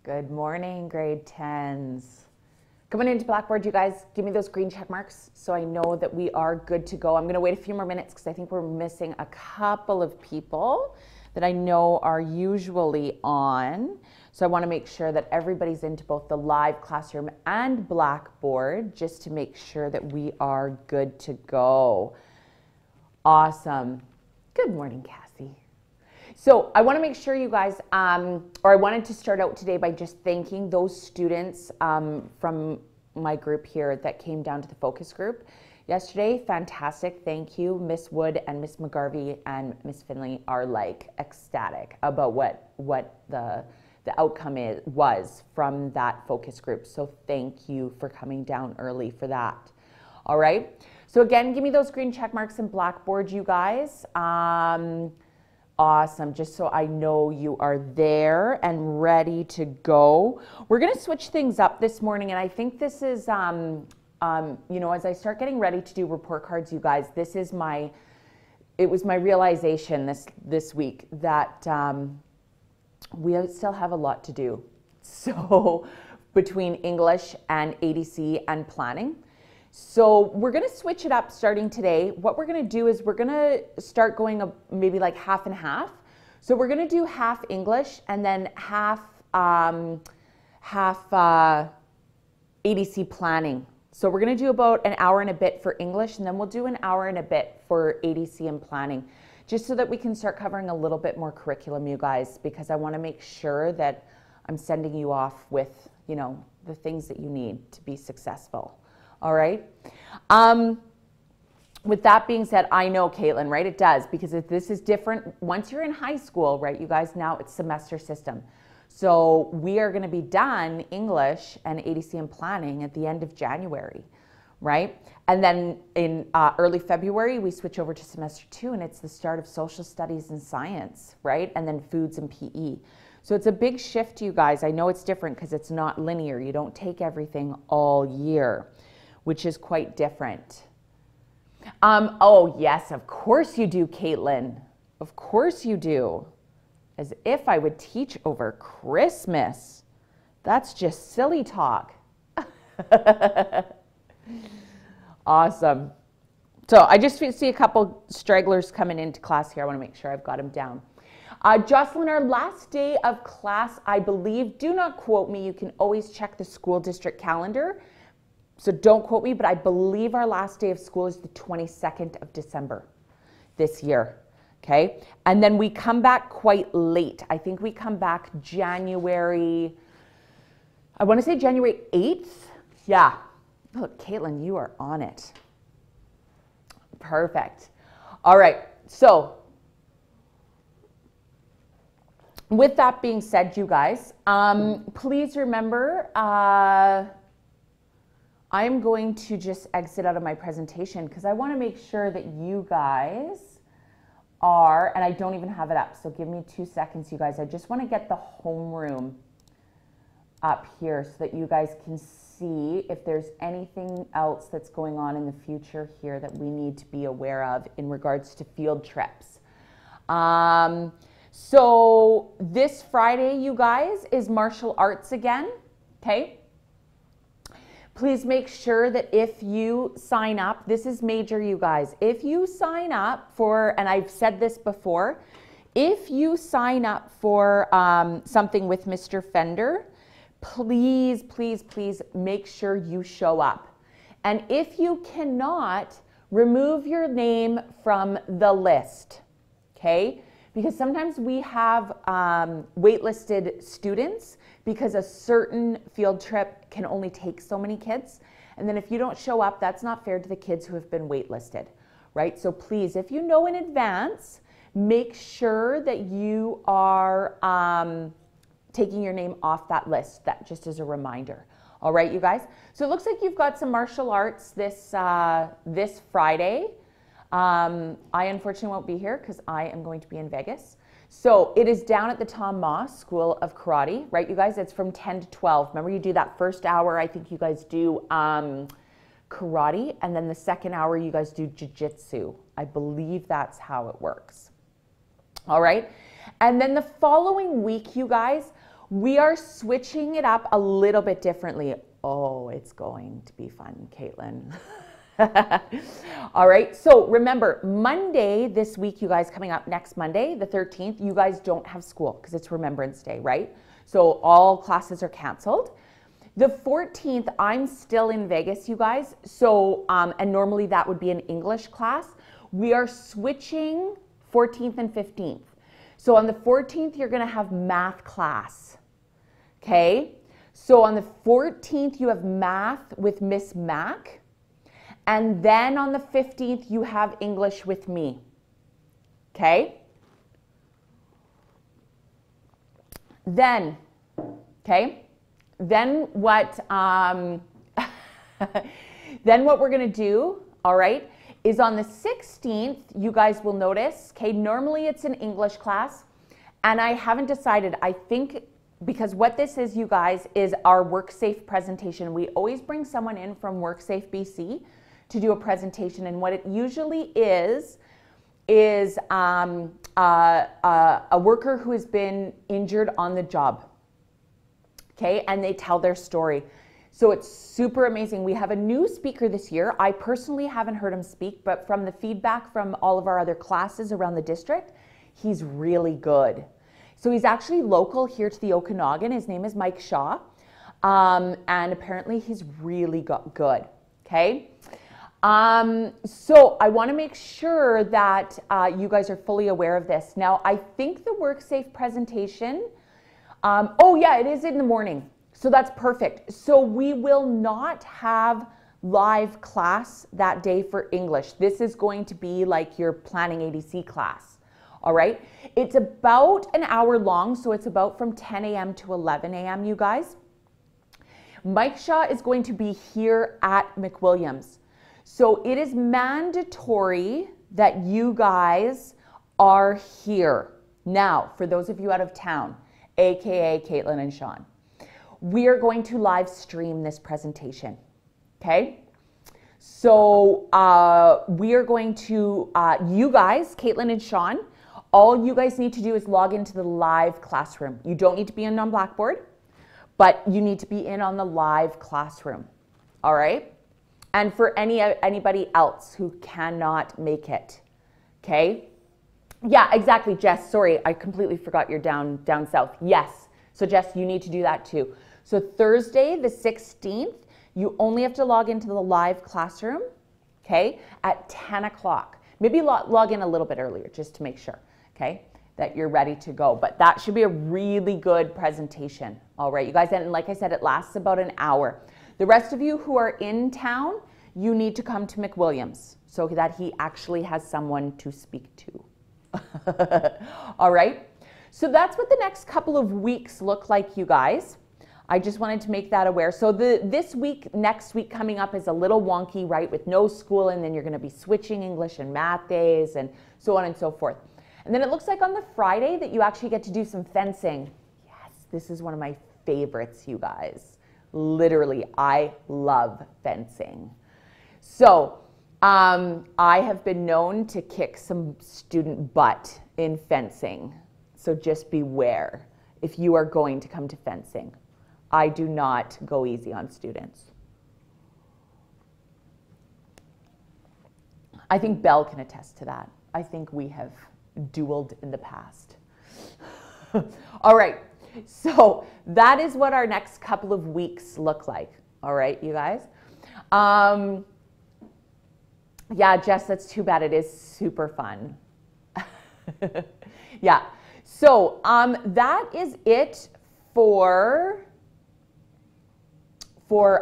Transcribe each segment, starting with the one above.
Good morning, grade 10s. Coming into Blackboard, you guys, give me those green check marks so I know that we are good to go. I'm going to wait a few more minutes because I think we're missing a couple of people that I know are usually on. So I want to make sure that everybody's into both the live classroom and Blackboard just to make sure that we are good to go. Awesome. Good morning, Cassie. So I want to make sure you guys, or I wanted to start out today by just thanking those students from my group here that came down to the focus group yesterday. Fantastic. Thank you. Miss Wood and Miss McGarvey and Miss Finley are like ecstatic about what the outcome was from that focus group. So thank you for coming down early for that. All right. So again, give me those green check marks in Blackboard, you guys. Awesome, just so I know you are there and ready to go. We're gonna switch things up this morning, and I think this is, you know, as I start getting ready to do report cards, you guys, this is it was my realization this week that we still have a lot to do. So between English and ADC and planning. So we're going to switch it up starting today. What we're going to do is we're going to start going maybe like half and half. So we're going to do half English and then half ADC planning. So we're going to do about an hour and a bit for English, and then we'll do an hour and a bit for ADC and planning, just so that we can start covering a little bit more curriculum, you guys, because I want to make sure that I'm sending you off with, you know, the things that you need to be successful. All right. With that being said, I know, Caitlin, right? It does, because if this is different. Once you're in high school, right, you guys, now it's semester system. So we are going to be done English and ADC and planning at the end of January, right? And then in early February, we switch over to semester 2, and it's the start of social studies and science, right? And then foods and PE. So it's a big shift, you guys. I know it's different because it's not linear. You don't take everything all year, which is quite different. Oh, yes, of course you do, Caitlin. Of course you do. As if I would teach over Christmas. That's just silly talk. Awesome. So I just see a couple stragglers coming into class here. I want to make sure I've got them down. Jocelyn, our last day of class, I believe, do not quote me. You can always check the school district calendar. So don't quote me, but I believe our last day of school is the 22nd of December this year, okay? And then we come back quite late. I think we come back January, I want to say January 8th. Yeah. Look, Caitlin, you are on it. Perfect. All right. So with that being said, you guys, please remember, I'm going to just exit out of my presentation because I want to make sure that you guys are, and I don't even have it up, so give me 2 seconds, you guys. I just want to get the homeroom up here so that you guys can see if there's anything else that's going on in the future here that we need to be aware of in regards to field trips. So this Friday, you guys, is martial arts again, okay? Please make sure that if you sign up, this is major, you guys. If you sign up for, and I've said this before, if you sign up for something with Mr. Fender, please, please, please make sure you show up. And if you cannot, remove your name from the list, okay? Because sometimes we have waitlisted students because a certain field trip can only take so many kids. And then if you don't show up, that's not fair to the kids who have been waitlisted, right? So please, if you know in advance, make sure that you are taking your name off that list. That just as a reminder. All right, you guys? So it looks like you've got some martial arts this Friday. I unfortunately won't be here because I am going to be in Vegas. So it is down at the Tom Moss School of Karate, right, you guys? It's from 10 to 12. Remember, you do that first hour, I think you guys do karate, and then the second hour you guys do jiu-jitsu. I believe that's how it works. All right? And then the following week, you guys, we are switching it up a little bit differently. Oh, it's going to be fun, Caitlin. All right, so remember, Monday this week, you guys, coming up next Monday, the 13th, you guys don't have school because it's Remembrance Day, right? So all classes are canceled. The 14th, I'm still in Vegas, you guys. So, and normally that would be an English class. We are switching 14th and 15th. So on the 14th, you're gonna have math class, okay? So on the 14th, you have math with Miss Mac. And then on the 15th, you have English with me, okay? Then, okay? Then what then what we're gonna do, all right, is on the 16th, you guys will notice, okay, normally it's an English class, and I haven't decided. I think, because what this is, you guys, is our WorkSafe presentation. We always bring someone in from WorkSafe BC to do a presentation, and what it usually is a worker who has been injured on the job, okay, and they tell their story. So it's super amazing. We have a new speaker this year. I personally haven't heard him speak, but from the feedback from all of our other classes around the district, he's really good. So he's actually local here to the Okanagan. His name is Mike Shaw, and apparently he's really good, okay? So I want to make sure that you guys are fully aware of this. Now, I think the WorkSafe presentation, oh yeah, it is in the morning. So that's perfect. So we will not have live class that day for English. This is going to be like your planning ADC class. All right. It's about an hour long. So it's about from 10 a.m. to 11 a.m. you guys. Mike Shaw is going to be here at McWilliams. So it is mandatory that you guys are here. Now, for those of you out of town, AKA Caitlin and Sean, we are going to live stream this presentation, okay? So we are going to, you guys, Caitlin and Sean, all you guys need to do is log into the live classroom. You don't need to be in on Blackboard, but you need to be in on the live classroom, all right? And for anybody else who cannot make it, okay? Yeah, exactly, Jess. Sorry, I completely forgot you're down south. Yes, so Jess, you need to do that too. So Thursday, the 16th, you only have to log into the live classroom, okay, at 10 o'clock. Maybe log in a little bit earlier just to make sure, okay, that you're ready to go. But that should be a really good presentation, all right, you guys. And like I said, it lasts about an hour. The rest of you who are in town, you need to come to McWilliams so that he actually has someone to speak to. All right, so that's what the next couple of weeks look like, you guys. I just wanted to make that aware. So this week, next week coming up is a little wonky, right, with no school, and then you're going to be switching English and math days and so on and so forth. And then it looks like on the Friday that you actually get to do some fencing. Yes, this is one of my favorites, you guys. Literally, I love fencing. So I have been known to kick some student butt in fencing. So just beware if you are going to come to fencing. I do not go easy on students. I think Belle can attest to that. I think we have dueled in the past. All right, so that is what our next couple of weeks look like. All right, you guys. Yeah, Jess, that's too bad. It is super fun. Yeah, so that is it for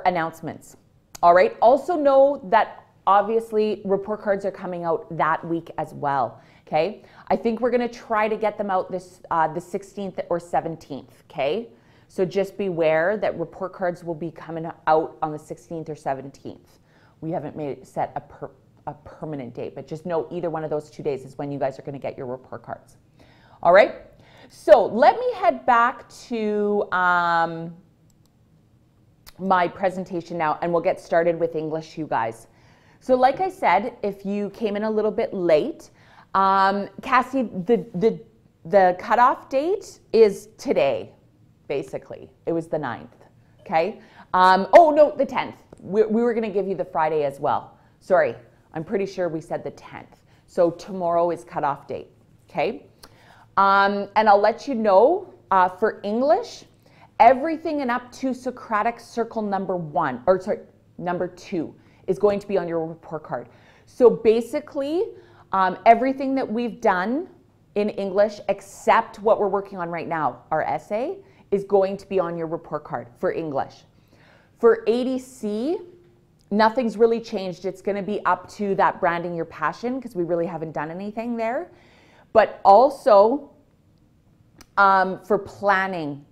announcements. All right, also know that obviously report cards are coming out that week as well, okay? I think we're gonna try to get them out this the 16th or 17th, okay? So just beware that report cards will be coming out on the 16th or 17th. We haven't set a permanent date, but just know either one of those 2 days is when you guys are gonna get your report cards. All right, so let me head back to my presentation now, and we'll get started with English, you guys. So like I said, if you came in a little bit late, Cassie, the cutoff date is today, basically. It was the 9th, okay? Oh, no, the 10th. We were going to give you the Friday as well. Sorry, I'm pretty sure we said the 10th. So tomorrow is cutoff date, okay? And I'll let you know for English, everything and up to Socratic circle number 2 is going to be on your report card. So basically, everything that we've done in English, except what we're working on right now, our essay, is going to be on your report card for English. For ADC, nothing's really changed. It's going to be up to that branding your passion, because we really haven't done anything there. But also for planning,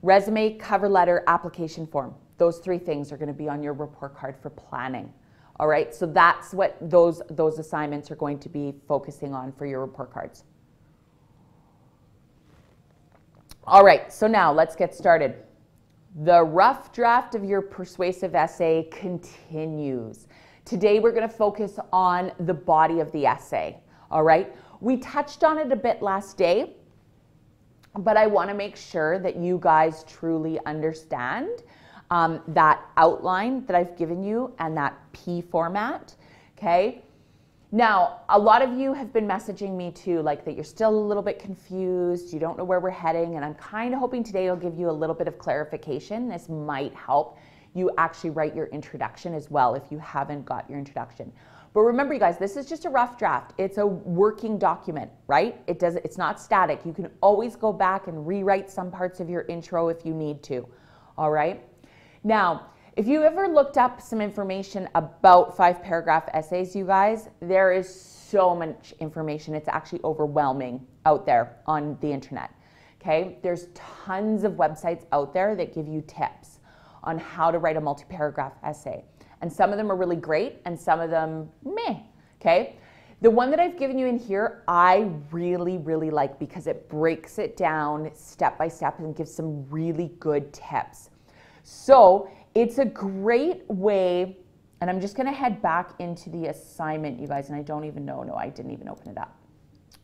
resume, cover letter, application form. Those 3 things are going to be on your report card for planning. All right, so that's what those assignments are going to be focusing on for your report cards. All right, so now let's get started. The rough draft of your persuasive essay continues. Today we're going to focus on the body of the essay. All right, we touched on it a bit last day, but I want to make sure that you guys truly understand that outline that I've given you and that P format, okay? Now, a lot of you have been messaging me too, like that you're still a little bit confused, you don't know where we're heading, and I'm kind of hoping today will give you a little bit of clarification. This might help you actually write your introduction as well if you haven't got your introduction. But remember, you guys, this is just a rough draft. It's a working document, right? It's not static. You can always go back and rewrite some parts of your intro if you need to, all right? Now, if you ever looked up some information about 5-paragraph essays, you guys, there is so much information. It's actually overwhelming out there on the internet, okay? There's tons of websites out there that give you tips on how to write a multi-paragraph essay. And some of them are really great and some of them, meh, okay? The one that I've given you in here, I really, really like because it breaks it down step by step and gives some really good tips. So it's a great way, and I'm just going to head back into the assignment, you guys, and I don't even know. No, I didn't even open it up.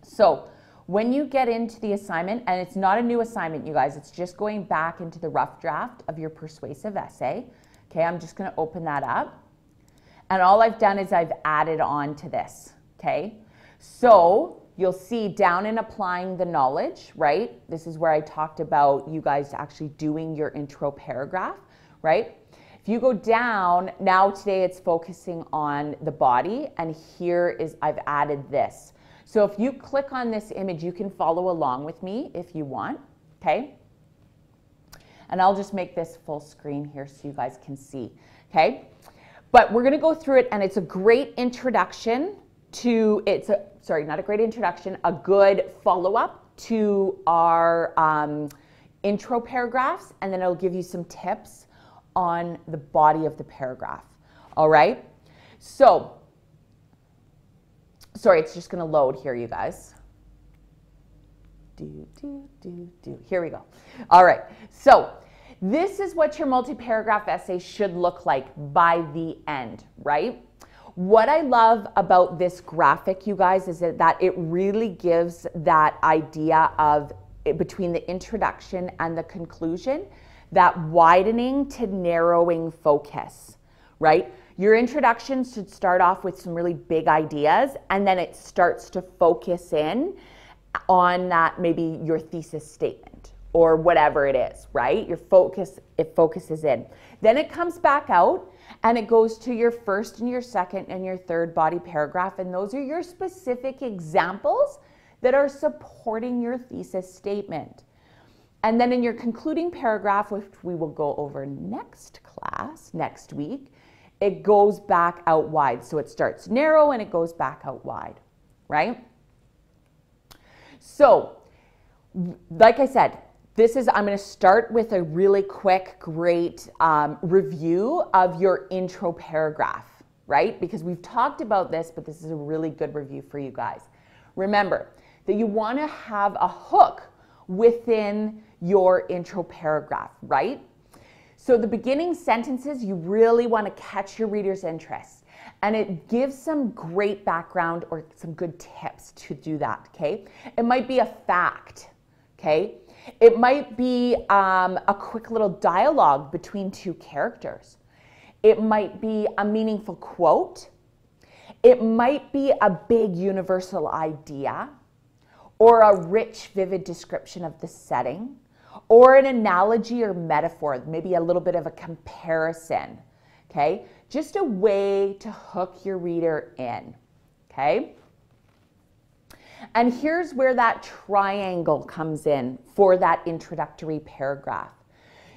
So when you get into the assignment, and it's not a new assignment, you guys, it's just going back into the rough draft of your persuasive essay. Okay, I'm just going to open that up. And all I've done is I've added on to this, okay? So you'll see down in applying the knowledge, right? This is where I talked about you guys actually doing your intro paragraph, right? If you go down, now today it's focusing on the body, and here is, I've added this. So if you click on this image, you can follow along with me if you want, okay? And I'll just make this full screen here so you guys can see, okay? But we're gonna go through it, and it's a great introduction to, a good follow-up to our intro paragraphs, and then it'll give you some tips on the body of the paragraph, all right? So, sorry, it's just gonna load here, you guys. Here we go. All right, so this is what your multi-paragraph essay should look like by the end, right? What I love about this graphic, you guys, is that it really gives that idea of between the introduction and the conclusion, that widening to narrowing focus, right? Your introduction should start off with some really big ideas, and then it starts to focus in on that, maybe your thesis statement or whatever it is, right? It focuses in. Then it comes back out and it goes to your first and your second and your third body paragraph, and those are your specific examples that are supporting your thesis statement. And then in your concluding paragraph, which we will go over next class, next week, it goes back out wide. So it starts narrow and it goes back out wide, right? So, like I said, I'm going to start with a really quick, great review of your intro paragraph, right? Because we've talked about this, but this is a really good review for you guys. Remember that you want to have a hook within your intro paragraph, right? So the beginning sentences, you really want to catch your reader's interest, and it gives some great background or some good tips to do that, okay? It might be a fact, okay? It might be a quick little dialogue between two characters. It might be a meaningful quote. It might be a big universal idea, or a rich, vivid description of the setting, or an analogy or metaphor, maybe a little bit of a comparison, okay? Just a way to hook your reader in, okay? And here's where that triangle comes in for that introductory paragraph.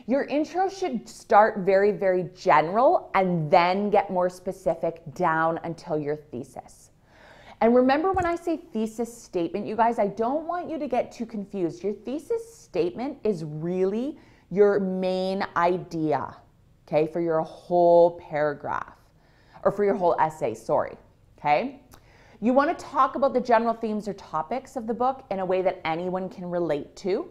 Your intro should start very, very general and then get more specific down until your thesis. And remember, when I say thesis statement, you guys, I don't want you to get too confused. Your thesis statement is really your main idea, okay, for your whole paragraph, or for your whole essay, sorry, okay? You want to talk about the general themes or topics of the book in a way that anyone can relate to.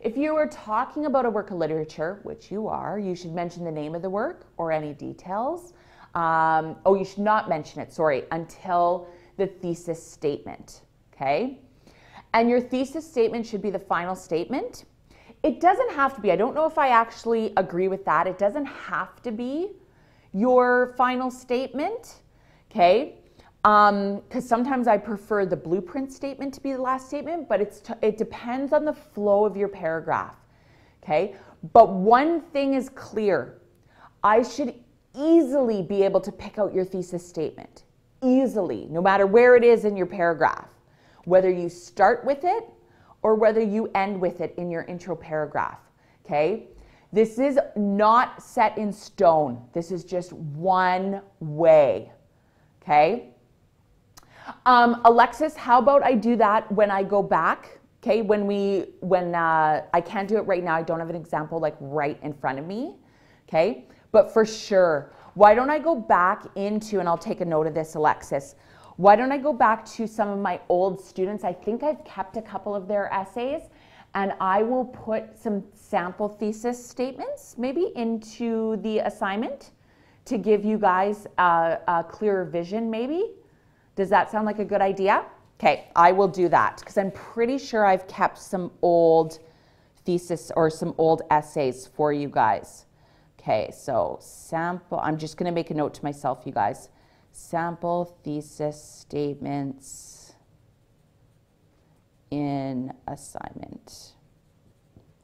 If you are talking about a work of literature, which you are, you should mention the name of the work or any details. You should not mention it, sorry, until the thesis statement, okay? And your thesis statement should be the final statement. It doesn't have to be, I don't know if I actually agree with that. It doesn't have to be your final statement, okay? Because sometimes I prefer the blueprint statement to be the last statement, but it depends on the flow of your paragraph, okay? But one thing is clear. I should easily be able to pick out your thesis statement. Easily, no matter where it is in your paragraph, whether you start with it or whether you end with it in your intro paragraph, okay? This is not set in stone. This is just one way, okay? Alexis, how about I do that when I go back, okay? When I can't do it right now, I don't have an example like right in front of me, okay? But for sure, why don't I go back into, and I'll take a note of this, Alexis, why don't I go back to some of my old students? I think I've kept a couple of their essays, and I will put some sample thesis statements maybe into the assignment to give you guys a clearer vision maybe. Does that sound like a good idea? Okay, I will do that because I'm pretty sure I've kept some old thesis or some old essays for you guys. Okay, so sample, I'm just going to make a note to myself, you guys. Sample thesis statements in assignment.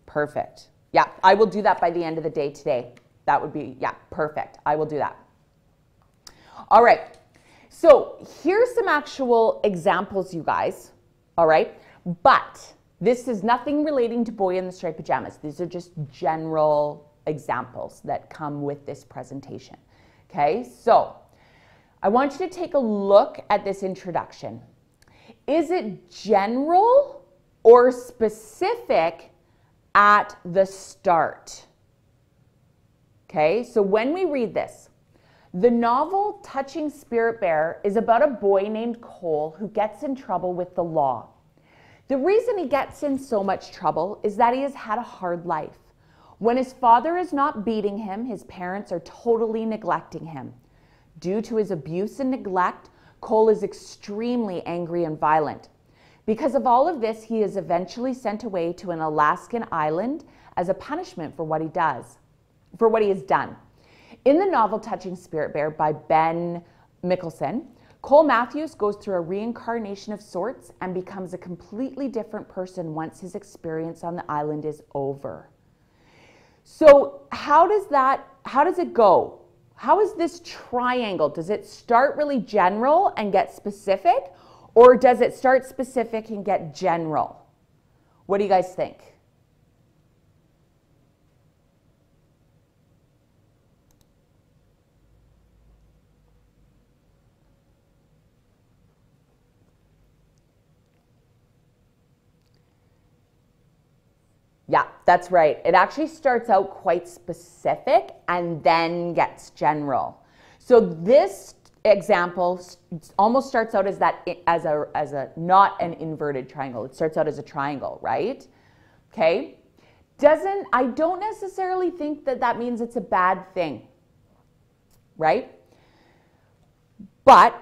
Perfect. Yeah, I will do that by the end of the day today. That would be, yeah, perfect. I will do that. All right, so here's some actual examples, you guys. All right, but this is nothing relating to Boy in the Striped Pajamas. These are just general examples that come with this presentation. Okay, so I want you to take a look at this introduction. Is it general or specific at the start? Okay, so when we read this, the novel Touching Spirit Bear is about a boy named Cole who gets in trouble with the law. The reason he gets in so much trouble is that he has had a hard life. When his father is not beating him, his parents are totally neglecting him. Due to his abuse and neglect, Cole is extremely angry and violent. Because of all of this, he is eventually sent away to an Alaskan island as a punishment for what he has done. In the novel Touching Spirit Bear by Ben Mickelson, Cole Matthews goes through a reincarnation of sorts and becomes a completely different person once his experience on the island is over. So how does it go? How is this triangle? Does it start really general and get specific, or does it start specific and get general? What do you guys think? Yeah, that's right. It actually starts out quite specific and then gets general. So this example almost starts out as not an inverted triangle. It starts out as a triangle, right? Okay. I don't necessarily think that means it's a bad thing, right? But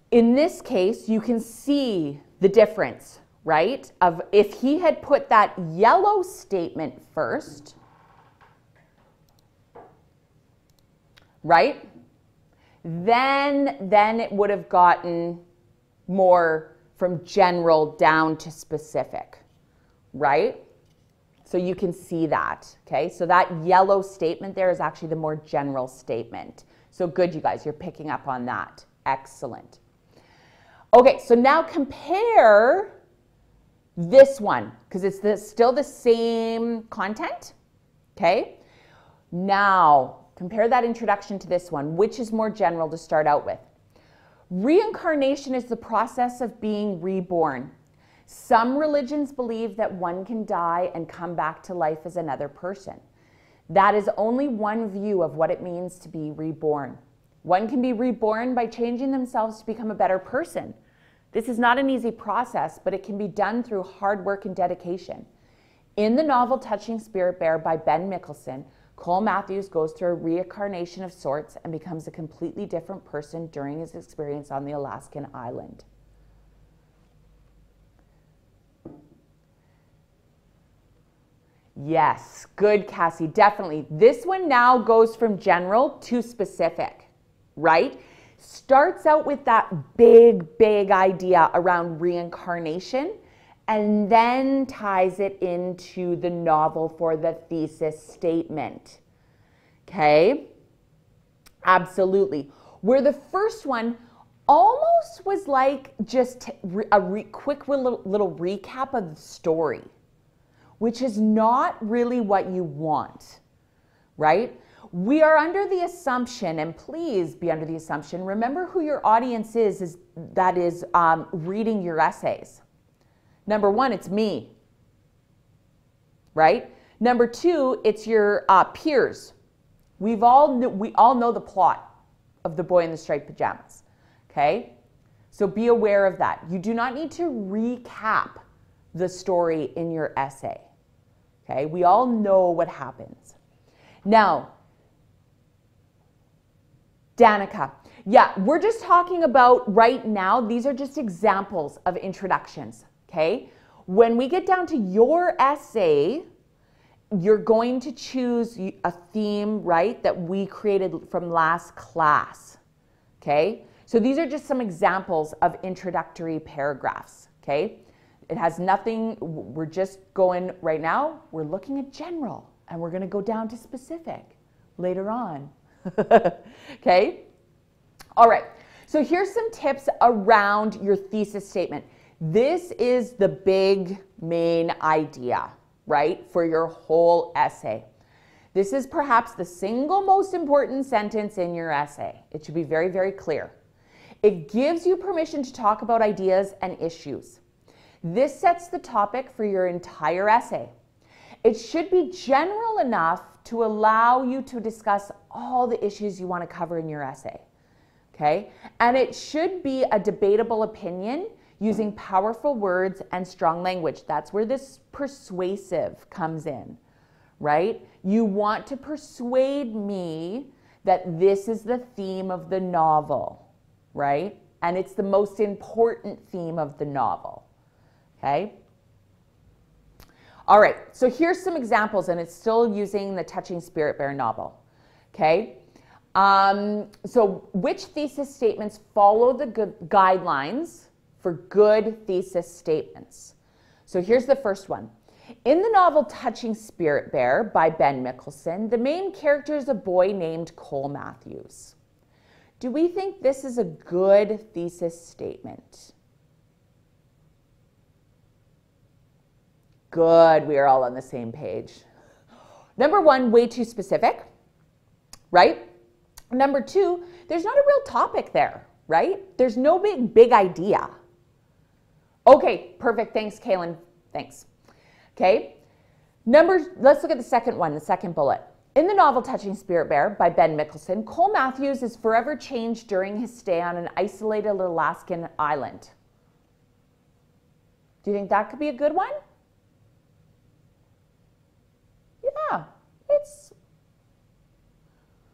in this case, you can see the difference right? Of if he had put that yellow statement first, right? Then it would have gotten more from general down to specific, right? So you can see that, okay? So that yellow statement there is actually the more general statement. So good, you guys, you're picking up on that. Excellent. Okay, so now compare this one, because it's still the same content, okay? Now, compare that introduction to this one. Which is more general to start out with? Reincarnation is the process of being reborn. Some religions believe that one can die and come back to life as another person. That is only one view of what it means to be reborn. One can be reborn by changing themselves to become a better person. This is not an easy process, but it can be done through hard work and dedication. In the novel Touching Spirit Bear by Ben Mickelson, Cole Matthews goes through a reincarnation of sorts and becomes a completely different person during his experience on the Alaskan island. Yes, good, Cassie, definitely. This one now goes from general to specific, right? Starts out with that big idea around reincarnation and then ties it into the novel for the thesis statement. Okay? Absolutely. Where the first one almost was like just a quick little recap of the story, which is not really what you want, right? We are under the assumption, and please be under the assumption, remember who your audience is that is reading your essays. Number one, it's me, right? Number two, it's your peers. We all know the plot of The Boy in the Striped Pajamas, okay? So be aware of that. You do not need to recap the story in your essay, okay? We all know what happens. Now, Danica, yeah, we're just talking about right now, these are just examples of introductions, okay? When we get down to your essay, you're going to choose a theme, right, that we created from last class, okay? So these are just some examples of introductory paragraphs, okay? It has nothing, we're just going right now, we're looking at general, and we're gonna go down to specific later on. Okay? All right, so here's some tips around your thesis statement. This is the big main idea, right, for your whole essay. This is perhaps the single most important sentence in your essay. It should be very, very clear. It gives you permission to talk about ideas and issues. This sets the topic for your entire essay. It should be general enough to allow you to discuss all the issues you want to cover in your essay, okay? And it should be a debatable opinion using powerful words and strong language. That's where this persuasive comes in, right? You want to persuade me that this is the theme of the novel, right? And it's the most important theme of the novel, okay? All right, so here's some examples, and it's still using the Touching Spirit Bear novel, okay? So which thesis statements follow the guidelines for good thesis statements? So here's the first one. In the novel Touching Spirit Bear by Ben Mickelson, the main character is a boy named Cole Matthews. Do we think this is a good thesis statement? Good, we are all on the same page. Number one, way too specific, right? Number two, there's not a real topic there, right? There's no big idea. Okay, perfect, thanks, Kaylin, thanks. Okay, let's look at the second one, the second bullet. In the novel Touching Spirit Bear by Ben Mickelson, Cole Matthews is forever changed during his stay on an isolated Alaskan island. Do you think that could be a good one? Yeah, it's,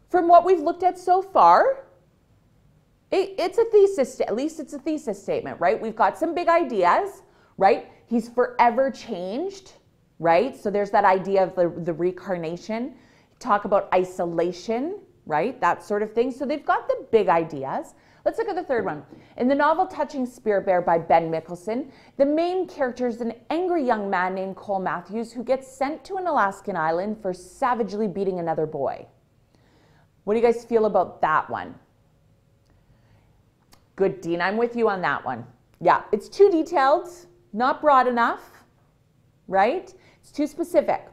from what we've looked at so far, it's a thesis, at least it's a thesis statement, right? We've got some big ideas, right? He's forever changed, right? So there's that idea of the reincarnation. Talk about isolation, right? That sort of thing. So they've got the big ideas. Let's look at the third one. In the novel Touching Spirit Bear by Ben Mickelson, the main character is an angry young man named Cole Matthews who gets sent to an Alaskan island for savagely beating another boy. What do you guys feel about that one? Good, Dean, I'm with you on that one. Yeah, it's too detailed, not broad enough, right? It's too specific.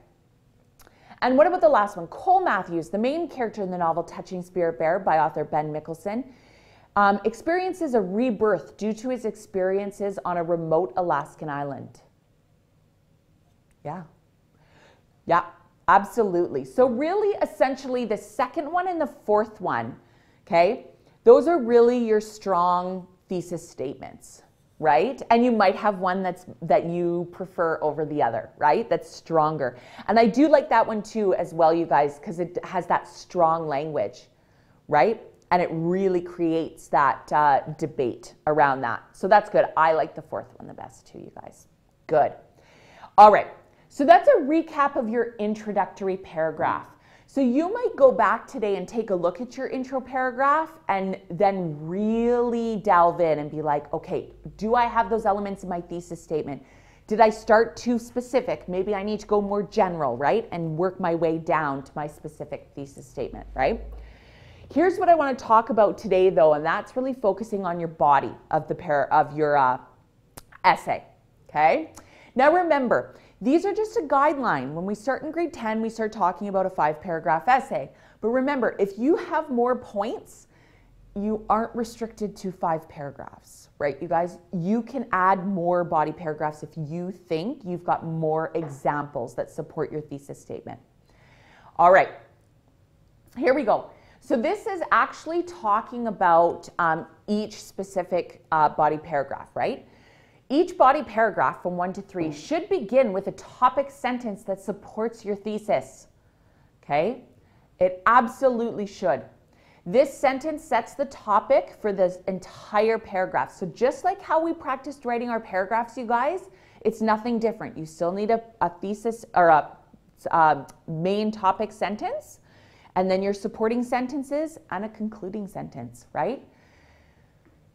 And what about the last one? Cole Matthews, the main character in the novel Touching Spirit Bear by author Ben Mickelson, experiences a rebirth due to his experiences on a remote Alaskan island. Yeah. Yeah, absolutely. So really, essentially, the second one and the fourth one, okay, those are really your strong thesis statements, right? And you might have one that you prefer over the other, right? That's stronger. And I do like that one too as well, you guys, because it has that strong language, right? And it really creates that debate around that. So that's good. I like the fourth one the best too, you guys. Good. All right. So that's a recap of your introductory paragraph. So you might go back today and take a look at your intro paragraph and then really delve in and be like, okay, do I have those elements in my thesis statement? Did I start too specific? Maybe I need to go more general, right? And work my way down to my specific thesis statement, right? Here's what I want to talk about today, though, and that's really focusing on your body of your essay, okay? Now remember, these are just a guideline. When we start in grade 10, we start talking about a 5-paragraph essay. But remember, if you have more points, you aren't restricted to 5 paragraphs, right? You guys, you can add more body paragraphs if you think you've got more examples that support your thesis statement. All right, here we go. So this is actually talking about each specific body paragraph, right? Each body paragraph from 1 to 3 should begin with a topic sentence that supports your thesis, okay? It absolutely should. This sentence sets the topic for this entire paragraph. So just like how we practiced writing our paragraphs, you guys, it's nothing different. You still need a thesis or a main topic sentence, and then your supporting sentences and a concluding sentence, right?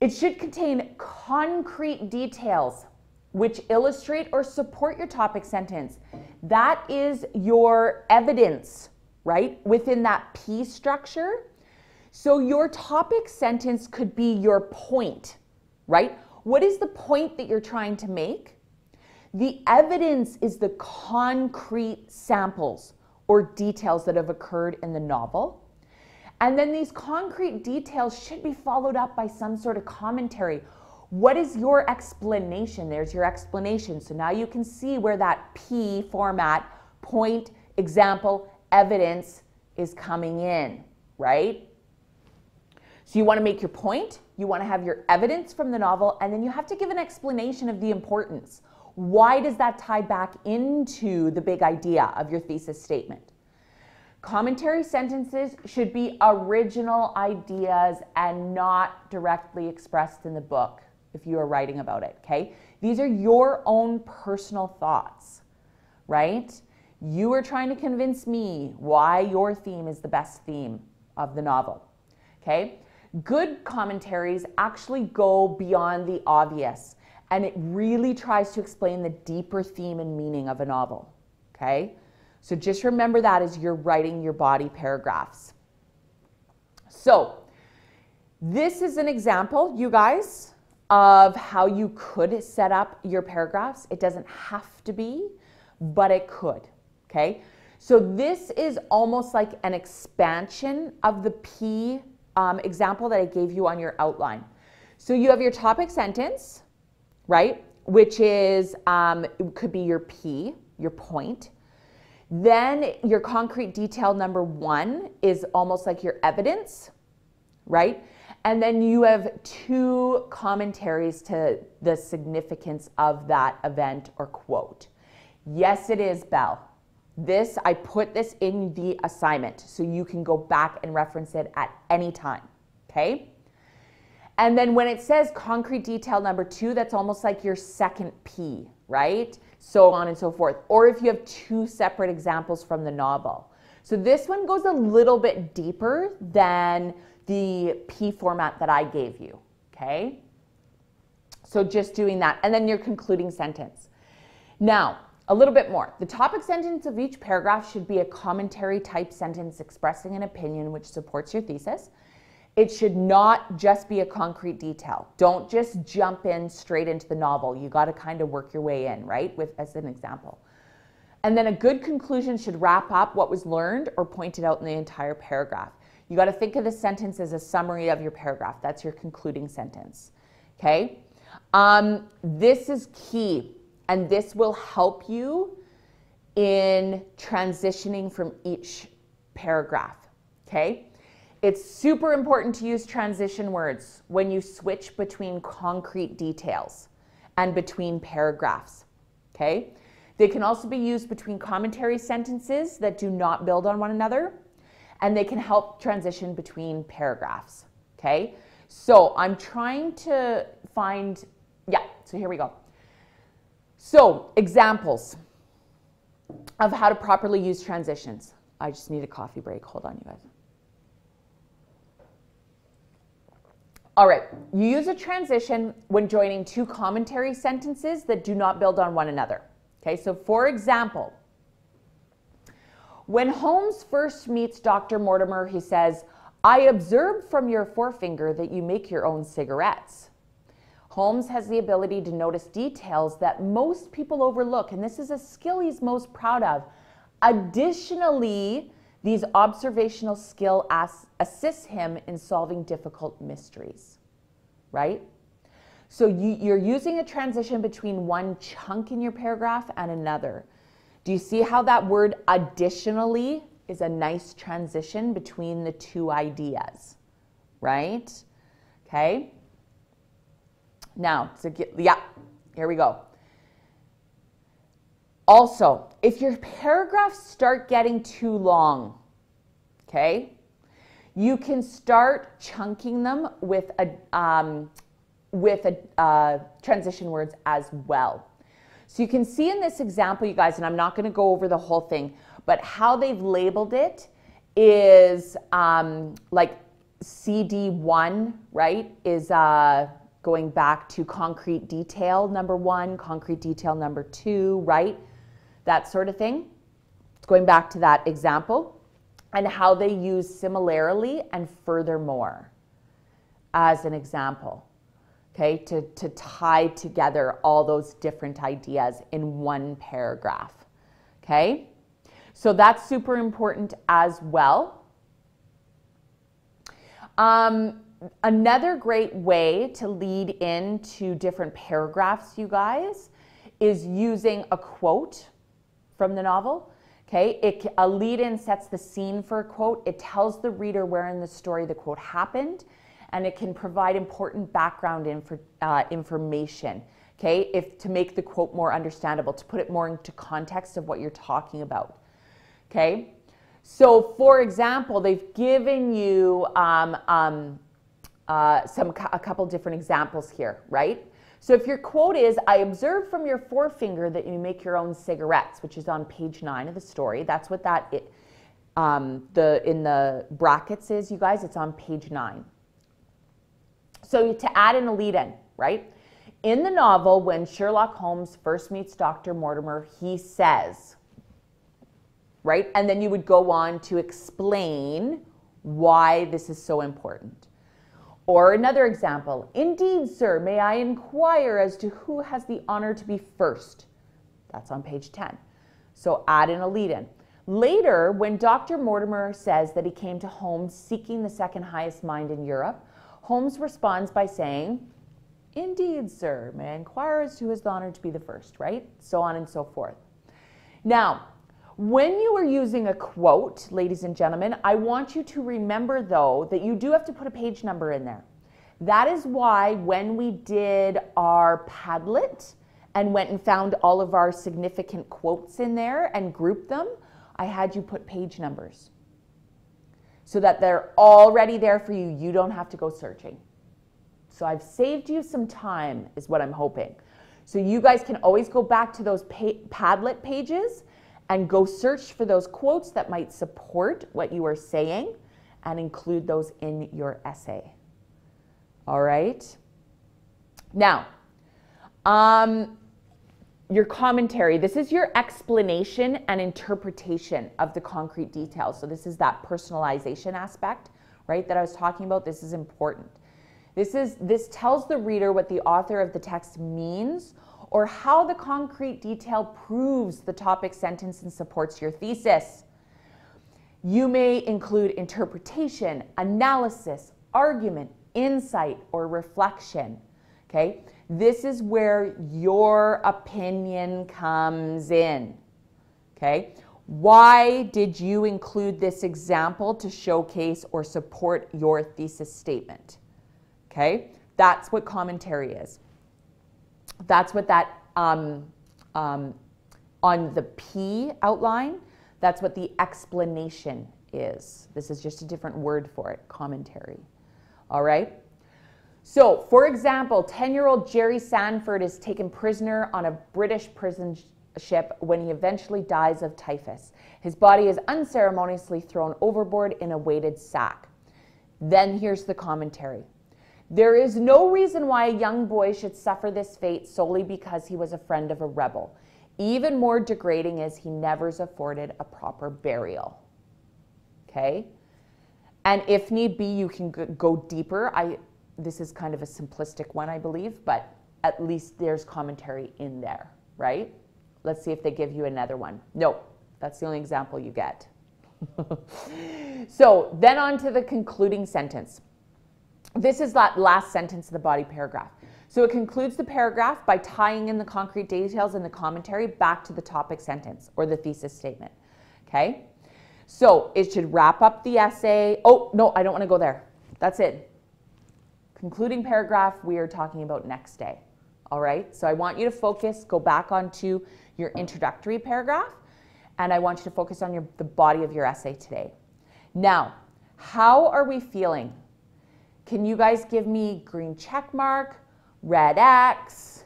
It should contain concrete details which illustrate or support your topic sentence. That is your evidence, right? Within that P structure. So your topic sentence could be your point, right? What is the point that you're trying to make? The evidence is the concrete samples or details that have occurred in the novel. And then these concrete details should be followed up by some sort of commentary. What is your explanation? There's your explanation. So now you can see where that P format, point, example, evidence, is coming in, right? So you want to make your point, you want to have your evidence from the novel, and then you have to give an explanation of the importance. Why does that tie back into the big idea of your thesis statement? Commentary sentences should be original ideas and not directly expressed in the book if you are writing about it, okay? These are your own personal thoughts, right? You are trying to convince me why your theme is the best theme of the novel, okay? Good commentaries actually go beyond the obvious, and it really tries to explain the deeper theme and meaning of a novel, okay? So just remember that as you're writing your body paragraphs. So this is an example, you guys, of how you could set up your paragraphs. It doesn't have to be, but it could, okay? So this is almost like an expansion of the P example that I gave you on your outline. So you have your topic sentence, right? Which is, it could be your P, your point. Then your concrete detail number 1 is almost like your evidence, right? And then you have 2 commentaries to the significance of that event or quote. Yes, it is, Belle. I put this in the assignment so you can go back and reference it at any time, okay? And then when it says concrete detail number 2, that's almost like your second P, right? So on and so forth. Or if you have 2 separate examples from the novel. So this one goes a little bit deeper than the P format that I gave you, okay? So just doing that. And then your concluding sentence. Now, a little bit more. The topic sentence of each paragraph should be a commentary type sentence expressing an opinion which supports your thesis. It should not just be a concrete detail. Don't just jump in straight into the novel. You got to kind of work your way in, right? As an example. And then a good conclusion should wrap up what was learned or pointed out in the entire paragraph. You got to think of the sentence as a summary of your paragraph. That's your concluding sentence. Okay? This is key, and this will help you in transitioning from each paragraph. Okay? It's super important to use transition words when you switch between concrete details and between paragraphs, okay? They can also be used between commentary sentences that do not build on one another, and they can help transition between paragraphs, okay? So I'm trying to find, so here we go. So examples of how to properly use transitions. I just need a coffee break. Hold on, you guys. All right, you use a transition when joining 2 commentary sentences that do not build on one another. Okay, so for example, when Holmes first meets Dr. Mortimer, he says, "I observed from your forefinger that you make your own cigarettes." Holmes has the ability to notice details that most people overlook, and this is a skill he's most proud of. Additionally, these observational skill assists him in solving difficult mysteries, right? So you're using a transition between one chunk in your paragraph and another. Do you see how that word additionally is a nice transition between the 2 ideas, right? Okay. Now, here we go. Also, if your paragraphs start getting too long, okay, you can start chunking them with transition words as well. So you can see in this example, you guys, and I'm not going to go over the whole thing, but how they've labeled it is like CD1, right, is going back to concrete detail number 1, concrete detail number 2, right? That sort of thing. It's going back to that example and how they use similarly and furthermore as an example, okay, to tie together all those different ideas in one paragraph, okay? So that's super important as well. Another great way to lead into different paragraphs, you guys, is using a quote from the novel. Okay, a lead-in sets the scene for a quote. It tells the reader where in the story the quote happened, and it can provide important background information, okay, to make the quote more understandable, to put it more into context of what you're talking about, okay? So, for example, they've given you a couple different examples here, right? So if your quote is, "I observed from your forefinger that you make your own cigarettes," which is on page 9 of the story. That's what that in the brackets is, you guys. It's on page 9. So to add in a lead-in, right? In the novel, when Sherlock Holmes first meets Dr. Mortimer, he says, right? And then you would go on to explain why this is so important. Or another example, "Indeed, sir, may I inquire as to who has the honor to be first?" That's on page 10. So add in a lead-in. Later, when Dr. Mortimer says that he came to Holmes seeking the second highest mind in Europe, Holmes responds by saying, "Indeed, sir, may I inquire as to who has the honor to be the first," right? So on and so forth. Now, when you are using a quote, ladies and gentlemen, I want you to remember, though, that you do have to put a page number in there. That is why when we did our Padlet and went and found all of our significant quotes in there and grouped them, I had you put page numbers so that they're already there for you. You don't have to go searching. So I've saved you some time is what I'm hoping. So you guys can always go back to those Padlet pages and go search for those quotes that might support what you are saying and include those in your essay. All right. Now, your commentary. This is your explanation and interpretation of the concrete details. So this is that personalization aspect, right, that I was talking about. This is important. This tells the reader what the author of the text means or how the concrete detail proves the topic sentence and supports your thesis. You may include interpretation, analysis, argument, insight, or reflection. Okay? This is where your opinion comes in. Okay? Why did you include this example to showcase or support your thesis statement? Okay? That's what commentary is. That's what that, on the P outline, that's what the explanation is. This is just a different word for it, commentary. All right? So, for example, 10-year-old Jerry Sanford is taken prisoner on a British prison ship when he eventually dies of typhus. His body is unceremoniously thrown overboard in a weighted sack. Then here's the commentary. There is no reason why a young boy should suffer this fate solely because he was a friend of a rebel. Even more degrading is he never is afforded a proper burial. Okay? And if need be, you can go deeper. This is kind of a simplistic one, I believe, but at least there's commentary in there, right? Let's see if they give you another one. No, that's the only example you get. So then on to the concluding sentence. This is that last sentence of the body paragraph. So it concludes the paragraph by tying in the concrete details and the commentary back to the topic sentence or the thesis statement. Okay? So it should wrap up the essay. Oh, no, I don't want to go there. That's it. Concluding paragraph, we are talking about next day. All right? So I want you to focus, go back onto your introductory paragraph, and I want you to focus on the body of your essay today. Now, how are we feeling? Can you guys give me green check mark, red X?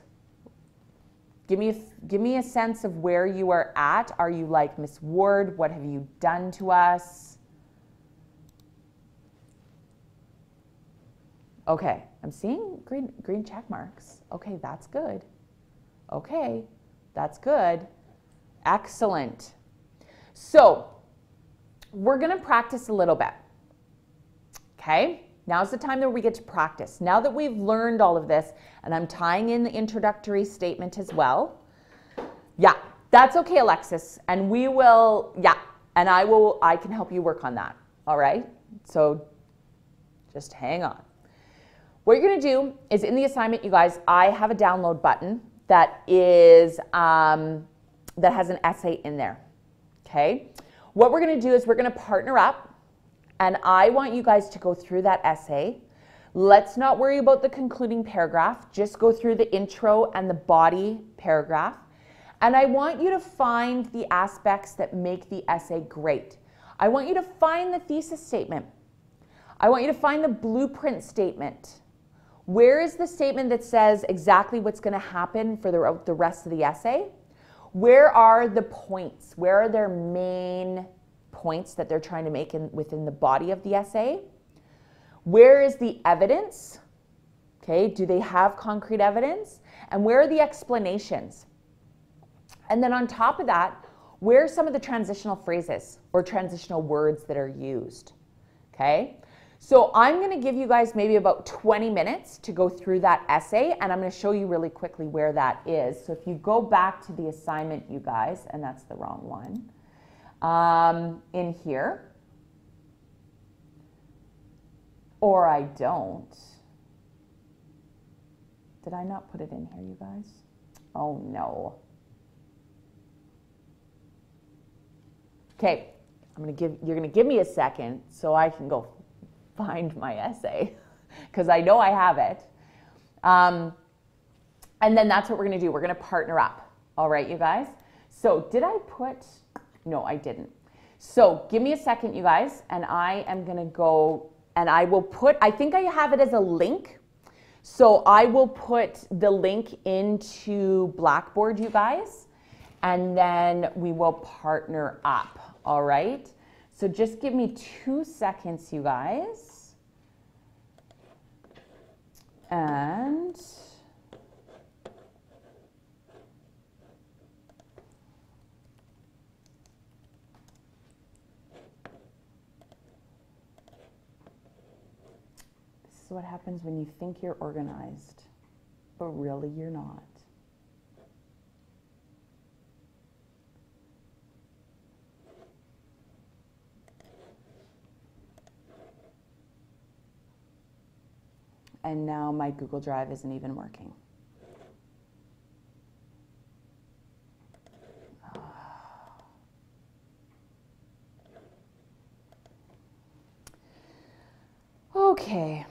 Give me a sense of where you are at. Are you like, Miss Ward, what have you done to us? Okay, I'm seeing green check marks. Okay, that's good. Okay, that's good. Excellent. So, we're going to practice a little bit. Okay? Now's the time that we get to practice. Now that we've learned all of this, and I'm tying in the introductory statement as well. Yeah, that's okay, Alexis. And we will, yeah, and I can help you work on that. All right? So just hang on. What you're going to do is in the assignment, you guys, I have a download button that is, that has an essay in there. Okay? What we're going to do is we're going to partner up. And I want you guys to go through that essay. Let's not worry about the concluding paragraph. Just go through the intro and the body paragraph. And I want you to find the aspects that make the essay great. I want you to find the thesis statement. I want you to find the blueprint statement. Where is the statement that says exactly what's going to happen for the rest of the essay? Where are the points? Where are their main points that they're trying to make within the body of the essay? Where is the evidence? Okay, do they have concrete evidence? And where are the explanations? And then on top of that, where are some of the transitional phrases or transitional words that are used? Okay, so I'm going to give you guys maybe about 20 minutes to go through that essay, and I'm going to show you really quickly where that is. So if you go back to the assignment, you guys, and that's the wrong one, in here, or I don't. Did I not put it in here, you guys? Oh no. Okay, you're gonna give me a second so I can go find my essay because I know I have it. And then that's what we're gonna do. We're gonna partner up. All right, you guys? So did I put, no, I didn't. So give me a second, you guys, and I am gonna go and I will put, I think I have it as a link. So I will put the link into Blackboard, you guys, and then we will partner up, all right? So just give me 2 seconds, you guys. And this is what happens when you think you're organized, but really you're not. And now my Google Drive isn't even working. Okay,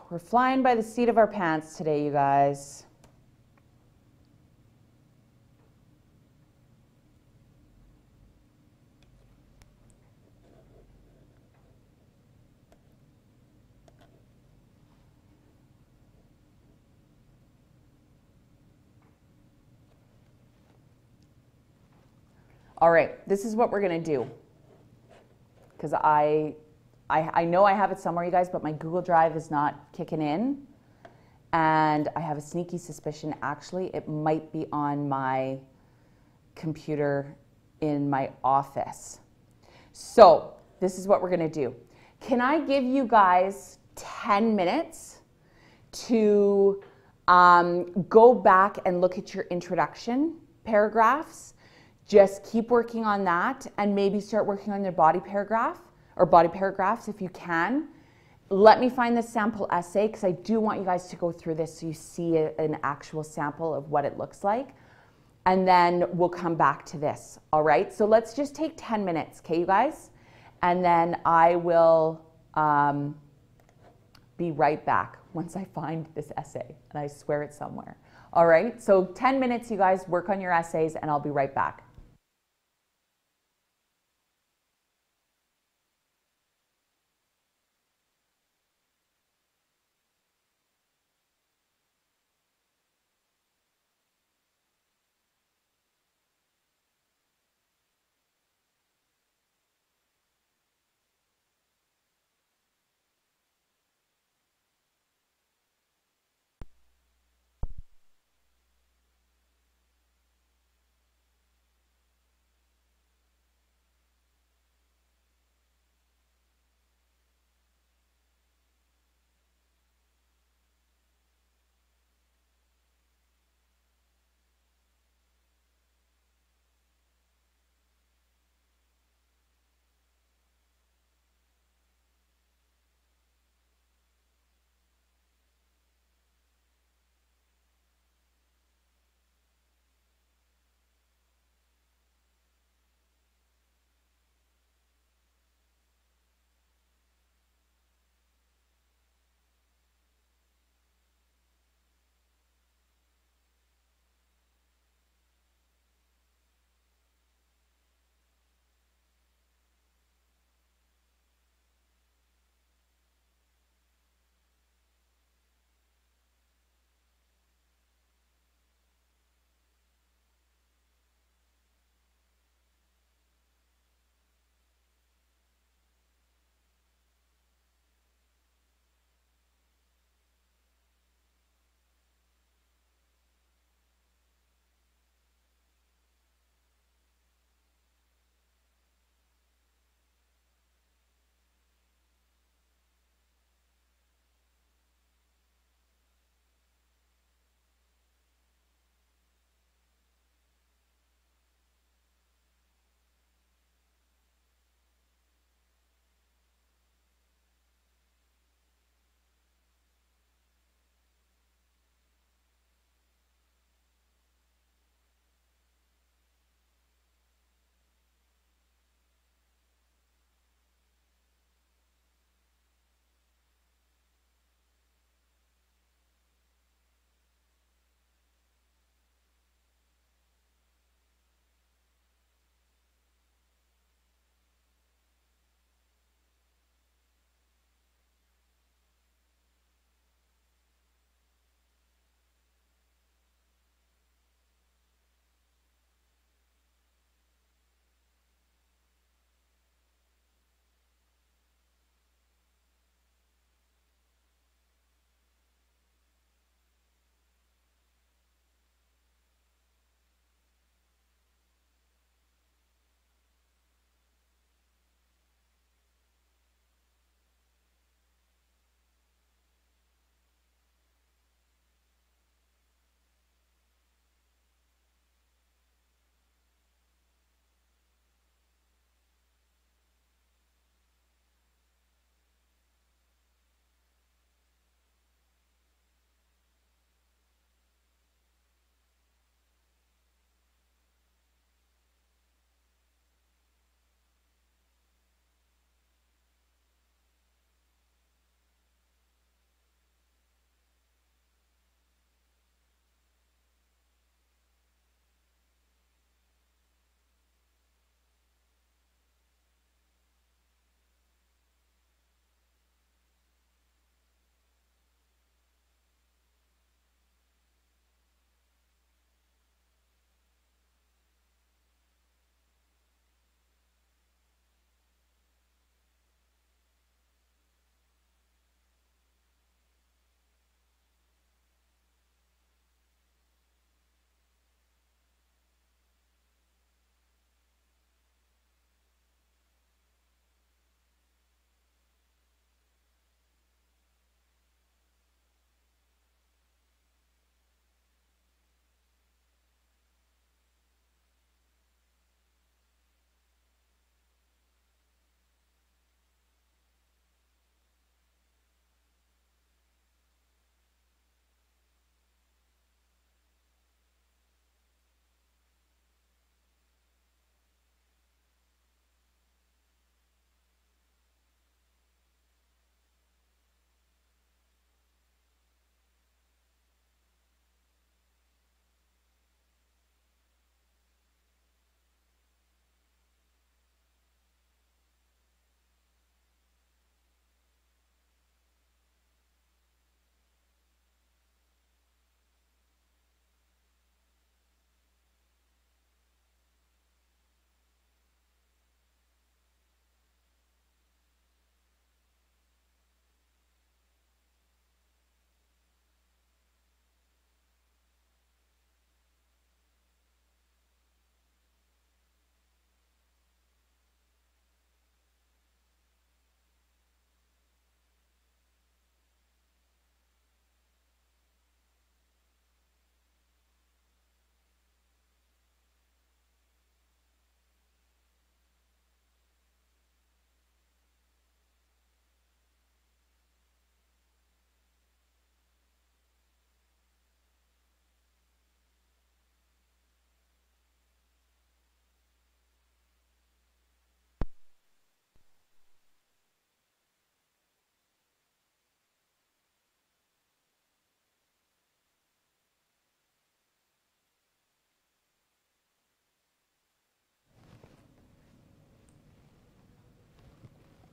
we're flying by the seat of our pants today, you guys. All right, this is what we're gonna do. Because I know I have it somewhere, you guys, but my Google Drive is not kicking in. And I have a sneaky suspicion, actually, it might be on my computer in my office. So this is what we're gonna do. Can I give you guys 10 minutes to go back and look at your introduction paragraphs? Just keep working on that and maybe start working on your body paragraph or body paragraphs if you can. Let me find the sample essay because I do want you guys to go through this so you see an actual sample of what it looks like. And then we'll come back to this, all right? So let's just take 10 minutes, okay, you guys? And then I will be right back once I find this essay, and I swear it's somewhere. All right, so 10 minutes, you guys, work on your essays, and I'll be right back.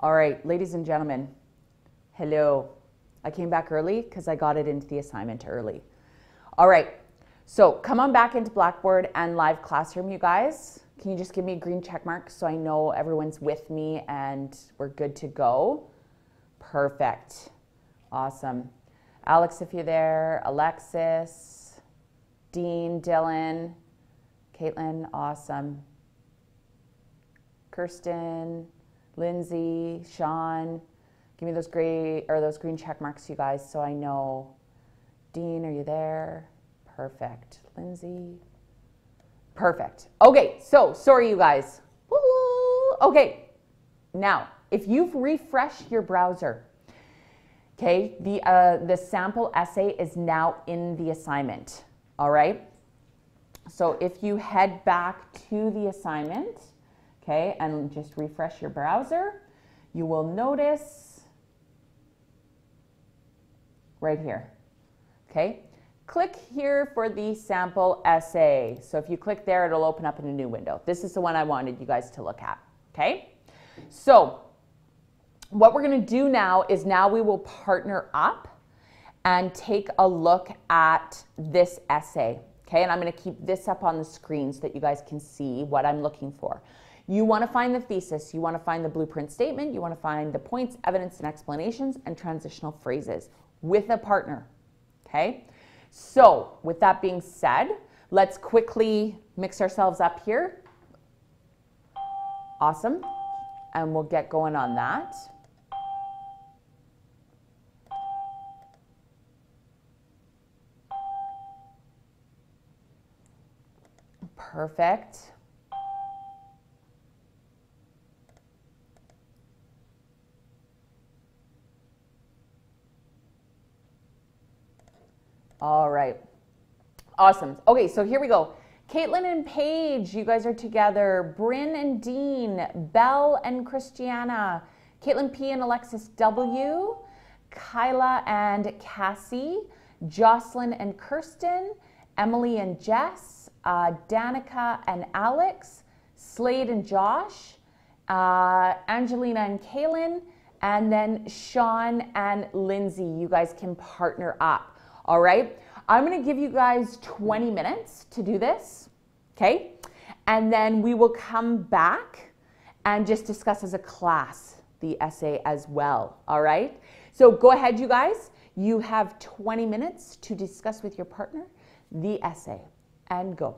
All right, ladies and gentlemen, hello. I came back early because I got it into the assignment early. All right, so come on back into Blackboard and live classroom, you guys. Can you just give me a green check mark so I know everyone's with me and we're good to go? Perfect. Awesome. Alex, if you're there, Alexis, Dean, Dylan, Caitlin, awesome. Kirsten, Lindsay, Sean, give me those green check marks, you guys, so I know. Dean, are you there? Perfect. Lindsay. Perfect. Okay, so sorry, you guys. Woo! Okay, now if you've refreshed your browser, okay, the sample essay is now in the assignment. All right. So if you head back to the assignment, okay, and just refresh your browser, you will notice right here, okay? Click here for the sample essay. So if you click there, it'll open up in a new window. This is the one I wanted you guys to look at, okay? So what we're gonna do now is we will partner up and take a look at this essay, okay? And I'm gonna keep this up on the screen so that you guys can see what I'm looking for. You want to find the thesis, you want to find the blueprint statement, you want to find the points, evidence, and explanations, and transitional phrases with a partner, okay? So with that being said, let's quickly mix ourselves up here. Awesome. And we'll get going on that. Perfect. All right. Awesome. Okay, so here we go. Caitlin and Paige, you guys are together. Bryn and Dean, Belle and Christiana, Caitlin P and Alexis W, Kyla and Cassie, Jocelyn and Kirsten, Emily and Jess, Danica and Alex, Slade and Josh, Angelina and Kaylin, and then Sean and Lindsay. You guys can partner up. All right, I'm gonna give you guys 20 minutes to do this, okay? And then we will come back and just discuss as a class the essay as well, all right? So go ahead, you guys. You have 20 minutes to discuss with your partner the essay, and go.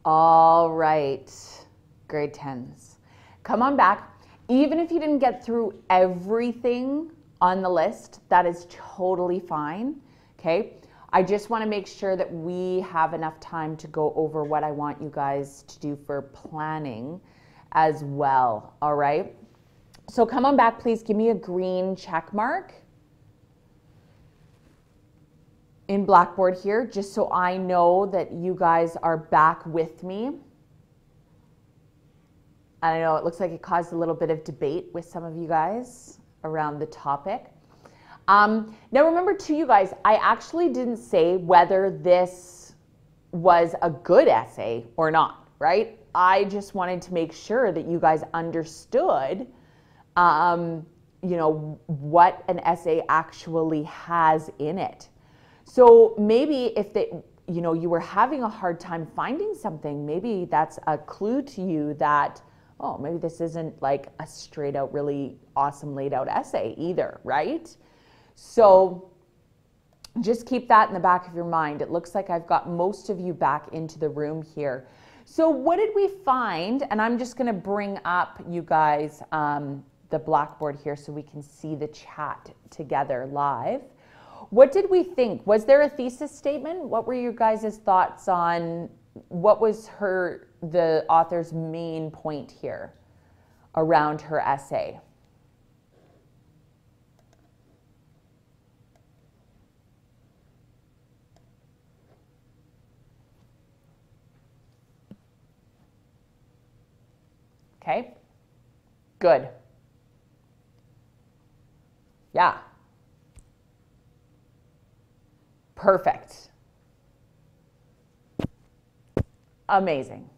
All right, grade 10s. Come on back. Even if you didn't get through everything on the list, that is totally fine, okay? I just want to make sure that we have enough time to go over what I want you guys to do for planning as well, all right? So come on back, please give me a green check mark in Blackboard here, just so I know that you guys are back with me. I know it looks like it caused a little bit of debate with some of you guys around the topic. Now remember too, you guys, I actually didn't say whether this was a good essay or not, right? I just wanted to make sure that you guys understood, you know, what an essay actually has in it. So maybe if you know, you were having a hard time finding something, maybe that's a clue to you that, oh, maybe this isn't like a straight out, really awesome laid out essay either, right? So just keep that in the back of your mind. It looks like I've got most of you back into the room here. So what did we find? And I'm just gonna bring up, you guys, the Blackboard here so we can see the chat together live. What did we think? Was there a thesis statement? What were your guys' thoughts on what was the author's main point here around her essay? Okay, good. Yeah. Perfect. Amazing.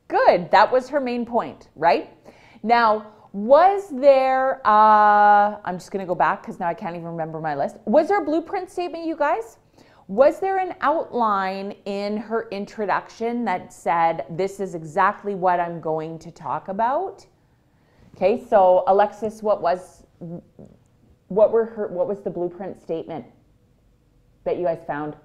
Good, that was her main point, right? Now, was there, I'm just gonna go back because now I can't even remember my list. Was there a blueprint statement, you guys? Was there an outline in her introduction that said, this is exactly what I'm going to talk about? Okay, so Alexis, what was the blueprint statement that you guys found?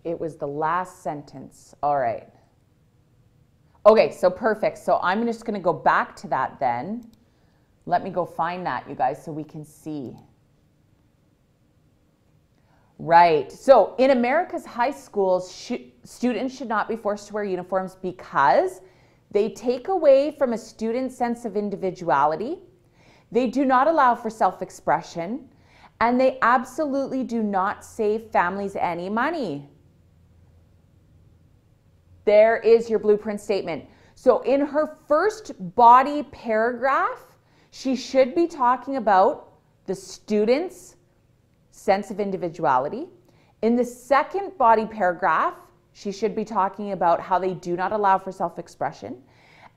It was the last sentence. All right. Okay, so perfect. So I'm just going to go back to that then. Let me go find that, you guys, so we can see. Right. So in America's high schools, students should not be forced to wear uniforms because they take away from a student's sense of individuality. They do not allow for self-expression, and they absolutely do not save families any money. There is your blueprint statement. So in her first body paragraph, she should be talking about the student's sense of individuality. In the second body paragraph, she should be talking about how they do not allow for self-expression.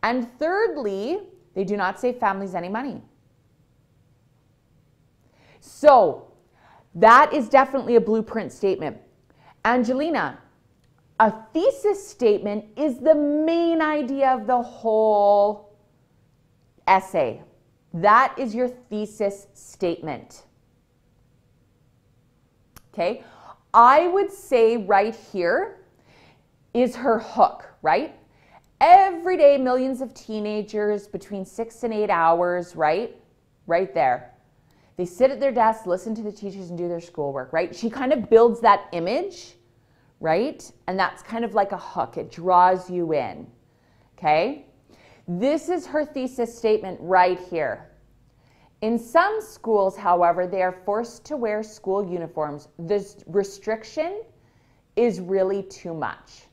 And thirdly, they do not save families any money. So that is definitely a blueprint statement. Angelina, a thesis statement is the main idea of the whole essay. That is your thesis statement. Okay, I would say right here is her hook, right? Every day, millions of teenagers between 6 and 8 hours, right? Right there. They sit at their desks, listen to the teachers and do their schoolwork, right? She kind of builds that image, right? And that's kind of like a hook. It draws you in, okay? This is her thesis statement right here. In some schools, however, they are forced to wear school uniforms. This restriction is really too much.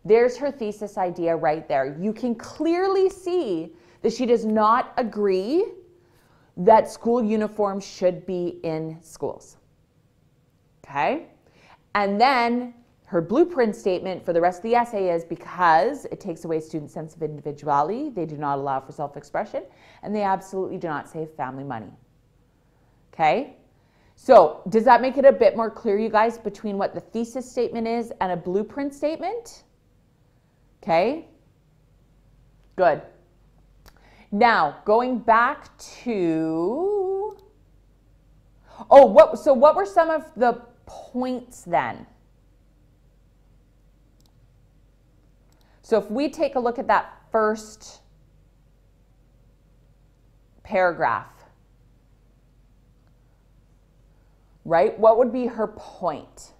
There's her thesis idea right there. You can clearly see that she does not agree that school uniforms should be in schools, okay? And then her blueprint statement for the rest of the essay is because it takes away students' sense of individuality, they do not allow for self-expression, and they absolutely do not save family money. Okay? So does that make it a bit more clear, you guys, between what the thesis statement is and a blueprint statement? Okay? Good. Now, going back to, so what were some of the points then? So if we take a look at that first paragraph, right? What would be her point?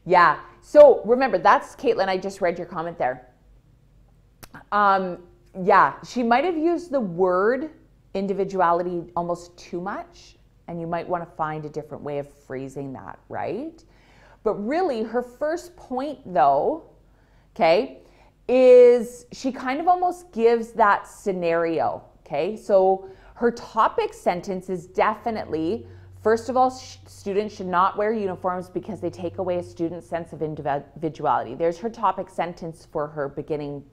Yeah, so remember, that's Caitlin, I just read your comment there. Yeah, she might have used the word individuality almost too much, and you might want to find a different way of phrasing that, right? But really, her first point, though, okay, is she kind of almost gives that scenario, okay? So her topic sentence is definitely, first of all, students should not wear uniforms because they take away a student's sense of individuality. There's her topic sentence for her beginning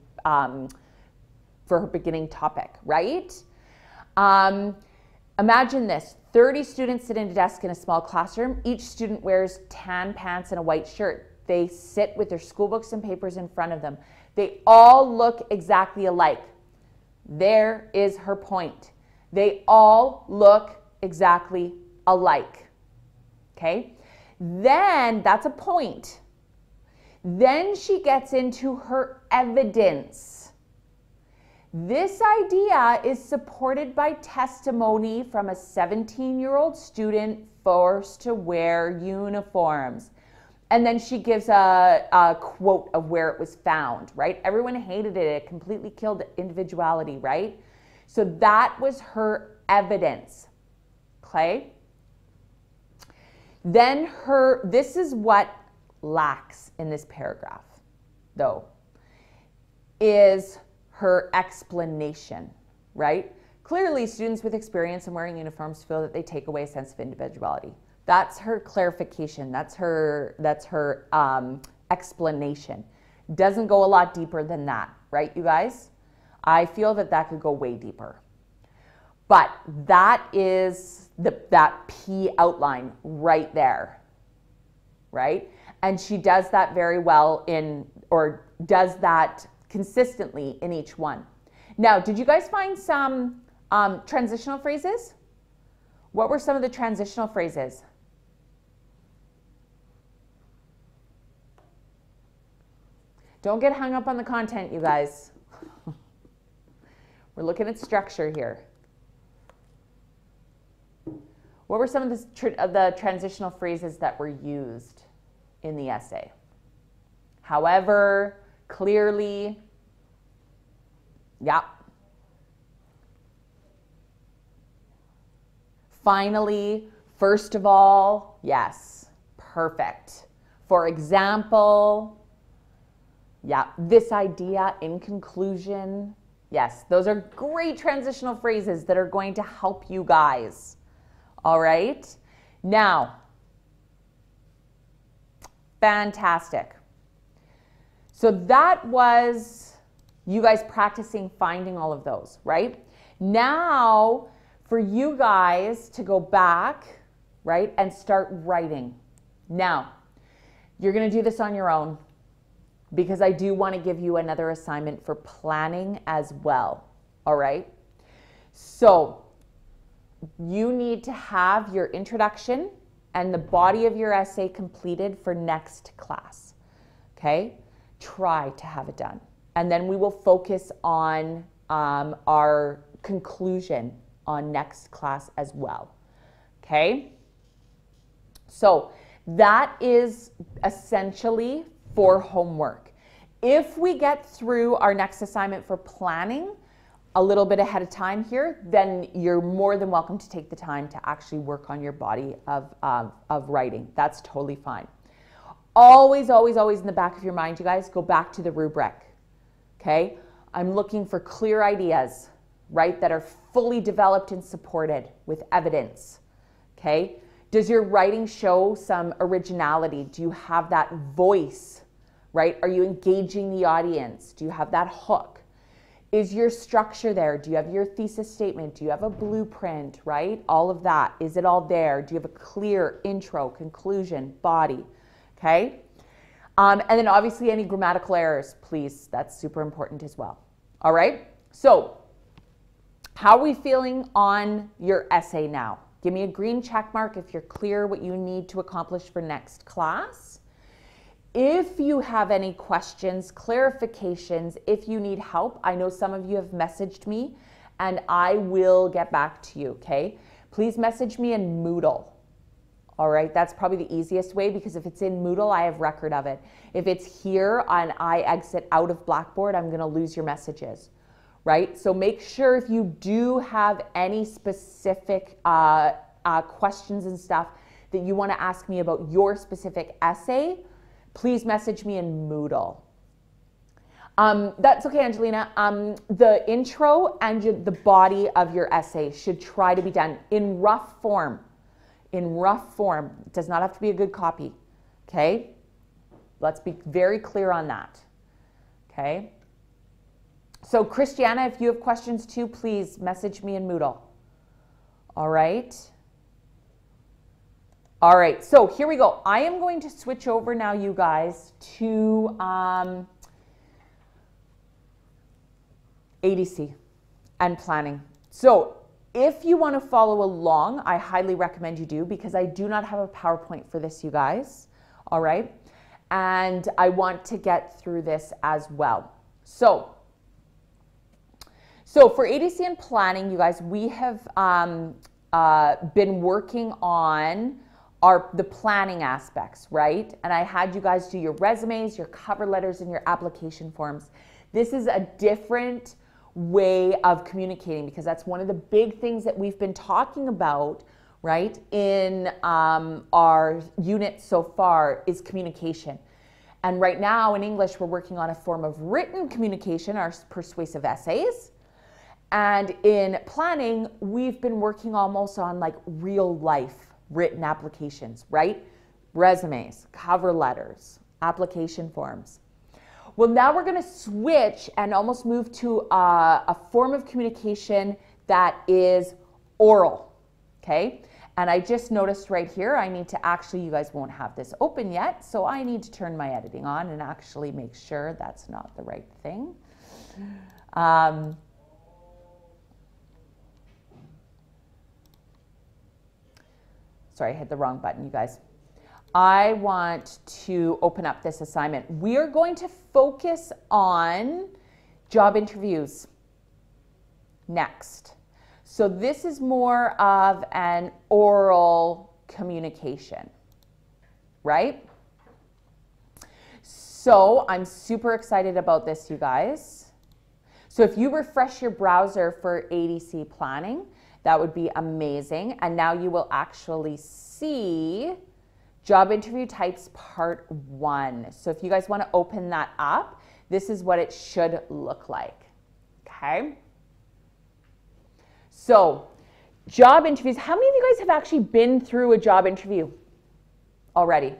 topic, right? Imagine this, 30 students sit in a desk in a small classroom. Each student wears tan pants and a white shirt. They sit with their school books and papers in front of them. They all look exactly alike. There is her point. They all look exactly alike, okay? Then, that's a point. Then she gets into her evidence. This idea is supported by testimony from a 17-year-old student forced to wear uniforms. And then she gives a quote of where it was found, right? Everyone hated it. It completely killed individuality, right? So that was her evidence, okay? Then this is what lacks in this paragraph, though, is her explanation, right? Clearly, students with experience in wearing uniforms feel that they take away a sense of individuality. That's her clarification. That's her explanation. Doesn't go a lot deeper than that, right, you guys? I feel that that could go way deeper. But that is that P outline right there, right? And she does that very well or does that consistently in each one. Now, did you guys find some transitional phrases? What were some of the transitional phrases? Don't get hung up on the content, you guys. We're looking at structure here. What were some of the transitional phrases that were used in the essay? However, clearly, yeah. Finally, first of all, yes, perfect. For example, yeah, this idea, in conclusion, yes, those are great transitional phrases that are going to help you guys. All right, now, fantastic. So that was you guys practicing finding all of those, right? Now, for you guys to go back, right, and start writing. Now, you're going to do this on your own because I do want to give you another assignment for planning as well, all right? So, you need to have your introduction and the body of your essay completed for next class, okay? Try to have it done. And then we will focus on our conclusion on next class as well, okay? So that is essentially for homework. If we get through our next assignment for planning, a little bit ahead of time here, then you're more than welcome to take the time to actually work on your body of writing. That's totally fine. Always, always, always in the back of your mind, you guys, go back to the rubric, okay? I'm looking for clear ideas, right, that are fully developed and supported with evidence, okay? Does your writing show some originality? Do you have that voice, right? Are you engaging the audience? Do you have that hook? Is your structure there? Do you have your thesis statement? Do you have a blueprint, right? All of that. Is it all there? Do you have a clear intro, conclusion, body? Okay? And then obviously any grammatical errors, please. That's super important as well. All right? So how are we feeling on your essay now? Give me a green check mark if you're clear what you need to accomplish for next class. If you have any questions, clarifications, if you need help, I know some of you have messaged me and I will get back to you, okay? Please message me in Moodle, all right? That's probably the easiest way because if it's in Moodle, I have record of it. If it's here and I exit out of Blackboard, I'm gonna lose your messages, right? So make sure if you do have any specific questions and stuff that you wanna ask me about your specific essay, please message me in Moodle. That's okay, Angelina. The intro and the body of your essay should try to be done in rough form. In rough form. It does not have to be a good copy. Okay? Let's be very clear on that. Okay? So Christiana, if you have questions too, please message me in Moodle. All right? All right, so here we go. I am going to switch over now, you guys, to ADC and planning. So if you want to follow along, I highly recommend you do because I do not have a PowerPoint for this, you guys. All right, and I want to get through this as well. So for ADC and planning, you guys, we have been working on the planning aspects, right? And I had you guys do your resumes, your cover letters, and your application forms. This is a different way of communicating because that's one of the big things that we've been talking about, right, in our unit so far is communication. And right now in English, we're working on a form of written communication, our persuasive essays. And in planning, we've been working almost on like real life written applications, right? Resumes, cover letters, application forms. Well, now we're going to switch and almost move to a form of communication that is oral, okay? And I just noticed right here, I need to actually, you guys won't have this open yet, so I need to turn my editing on and actually make sure that's not the right thing. Sorry, I hit the wrong button, you guys. I want to open up this assignment. We are going to focus on job interviews next. So this is more of an oral communication, right? So I'm super excited about this, you guys. So if you refresh your browser for ADC planning, that would be amazing. And now you will actually see job interview types part 1. So if you guys want to open that up, this is what it should look like. Okay. So job interviews, how many of you guys have actually been through a job interview already?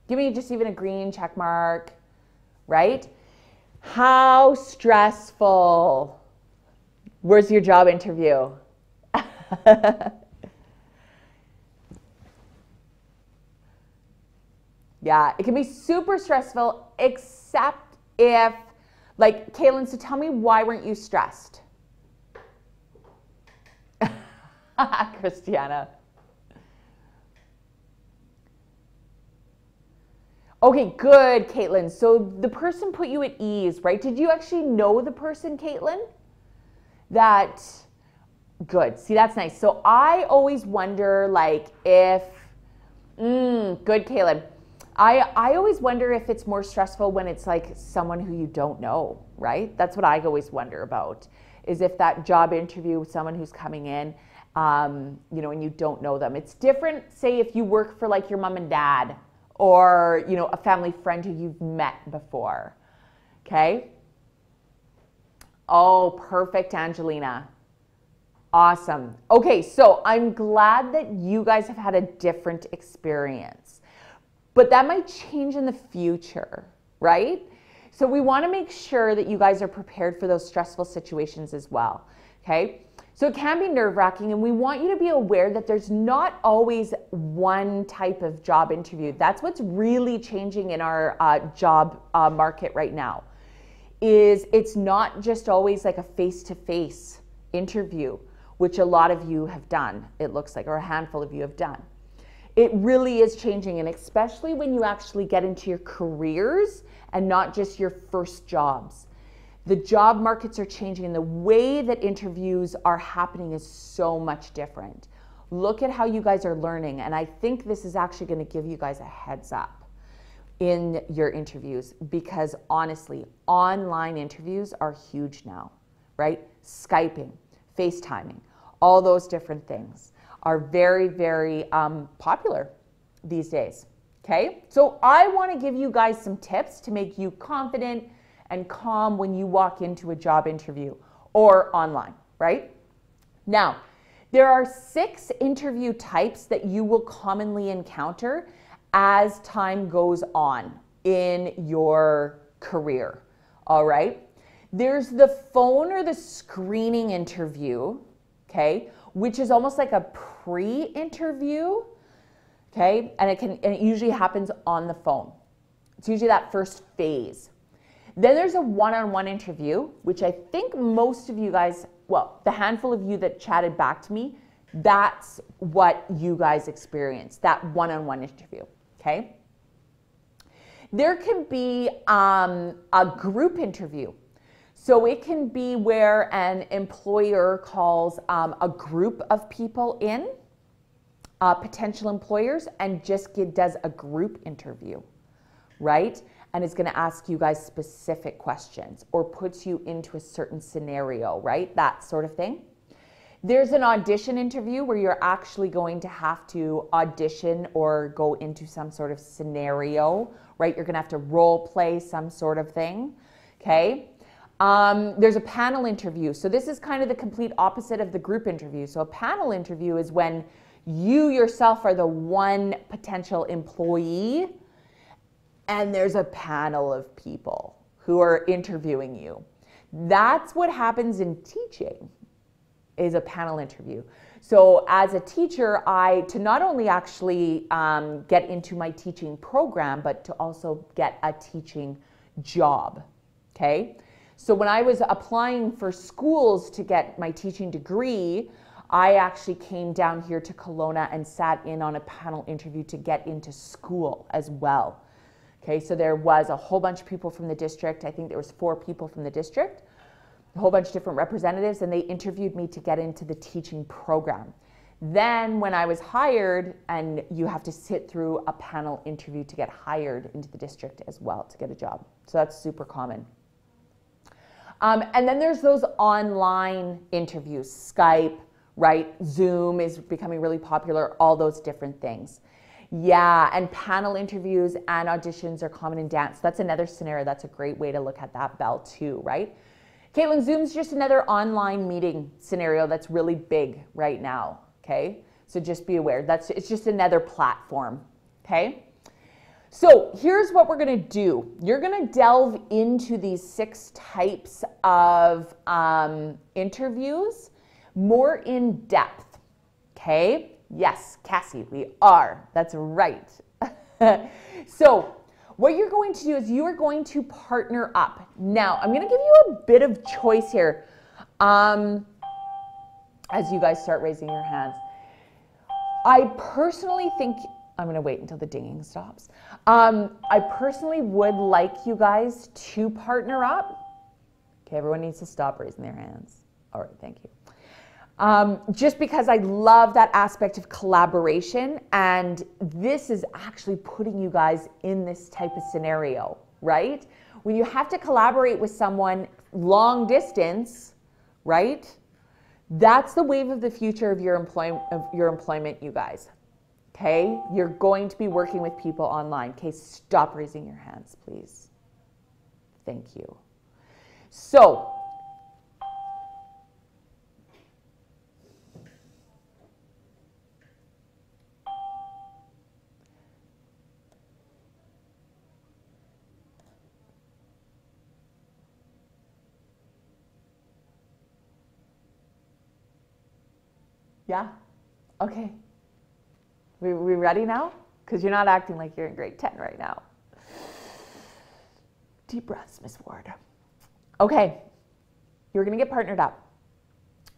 Give me just even a green check mark, right? How stressful was your job interview? Yeah, it can be super stressful, except if, like, Kaylin, so tell me, why weren't you stressed? Christiana. Okay, good, Caitlin. So the person put you at ease, right? Did you actually know the person, Caitlin? That, good. See, that's nice. So I always wonder, like, if, good, Caitlin. I always wonder if it's more stressful when it's like someone who you don't know, right? That's what I always wonder about, is if that job interview with someone who's coming in, you know, and you don't know them. It's different, say, if you work for like your mom and dad or, you know, a family friend who you've met before. Okay? Oh, perfect, Angelina. Awesome. Okay, so I'm glad that you guys have had a different experience, but that might change in the future, right? So we want to make sure that you guys are prepared for those stressful situations as well, okay? So it can be nerve-wracking, and we want you to be aware that there's not always one type of job interview. That's what's really changing in our job market right now, is it's not just always like a face-to-face interview, which a lot of you have done, it looks like, or a handful of you have done. It really is changing, and especially when you actually get into your careers and not just your first jobs. The job markets are changing, and the way that interviews are happening is so much different. Look at how you guys are learning, and I think this is actually going to give you guys a heads up in your interviews, because honestly, online interviews are huge now, right? Skyping, FaceTiming, all those different things are very, very popular these days, okay? So I want to give you guys some tips to make you confident and calm when you walk into a job interview or online, right? Now, there are 6 interview types that you will commonly encounter as time goes on in your career, all right? There's the phone or the screening interview, okay, which is almost like a pre-interview, okay, and it usually happens on the phone. It's usually that first phase. Then there's a one-on-one interview, which I think most of you guys, well, the handful of you that chatted back to me, that's what you guys experienced, that one-on-one interview, okay? There can be a group interview. So it can be where an employer calls a group of people in, potential employers, and just does a group interview, right? And is going to ask you guys specific questions or puts you into a certain scenario, right? That sort of thing. There's an audition interview where you're actually going to have to audition or go into some sort of scenario, right? You're going to have to role play some sort of thing, okay? There's a panel interview. So this is kind of the complete opposite of the group interview. So a panel interview is when you yourself are the one potential employee and there's a panel of people who are interviewing you. That's what happens in teaching, is a panel interview. So as a teacher, to not only actually get into my teaching program, but to also get a teaching job, okay? So when I was applying for schools to get my teaching degree, I actually came down here to Kelowna and sat in on a panel interview to get into school as well. Okay, so there was a whole bunch of people from the district. I think there was 4 people from the district, a whole bunch of different representatives, and they interviewed me to get into the teaching program. Then when I was hired, and you have to sit through a panel interview to get hired into the district as well to get a job. So that's super common. And then there's those online interviews, Skype, right? Zoom is becoming really popular, all those different things. Yeah, and panel interviews and auditions are common in dance. That's another scenario. That's a great way to look at that bell too, right? Caitlin, Zoom's just another online meeting scenario that's really big right now, okay? So just be aware. It's just another platform, okay? So here's what we're going to do. You're going to delve into these 6 types of interviews more in depth, okay? Yes, Cassie, we are. That's right. So what you're going to do is you are going to partner up. Now, I'm going to give you a bit of choice here as you guys start raising your hands. I personally think, I'm going to wait until the dinging stops. I personally would like you guys to partner up. Okay, everyone needs to stop raising their hands. All right, thank you. Just because I love that aspect of collaboration, and this is actually putting you guys in this type of scenario, right? When you have to collaborate with someone long distance, right? That's the wave of the future of your employment, you guys. Okay? You're going to be working with people online. Okay, stop raising your hands, please. Thank you. So, yeah? Okay. We ready now? Because you're not acting like you're in grade 10 right now. Deep breaths, Miss Ward. Okay. You're going to get partnered up.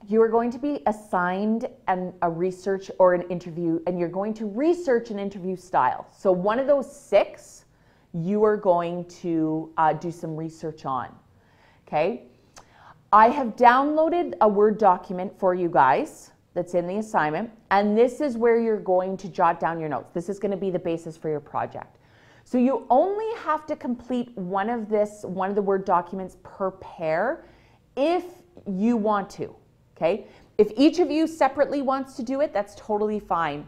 You are going to be assigned a research or an interview, and you're going to research an interview style. So one of those 6, you are going to do some research on. Okay? I have downloaded a Word document for you guys that's in the assignment, and this is where you're going to jot down your notes. This is going to be the basis for your project. So you only have to complete one of the Word documents per pair if you want to, okay? If each of you separately wants to do it, that's totally fine.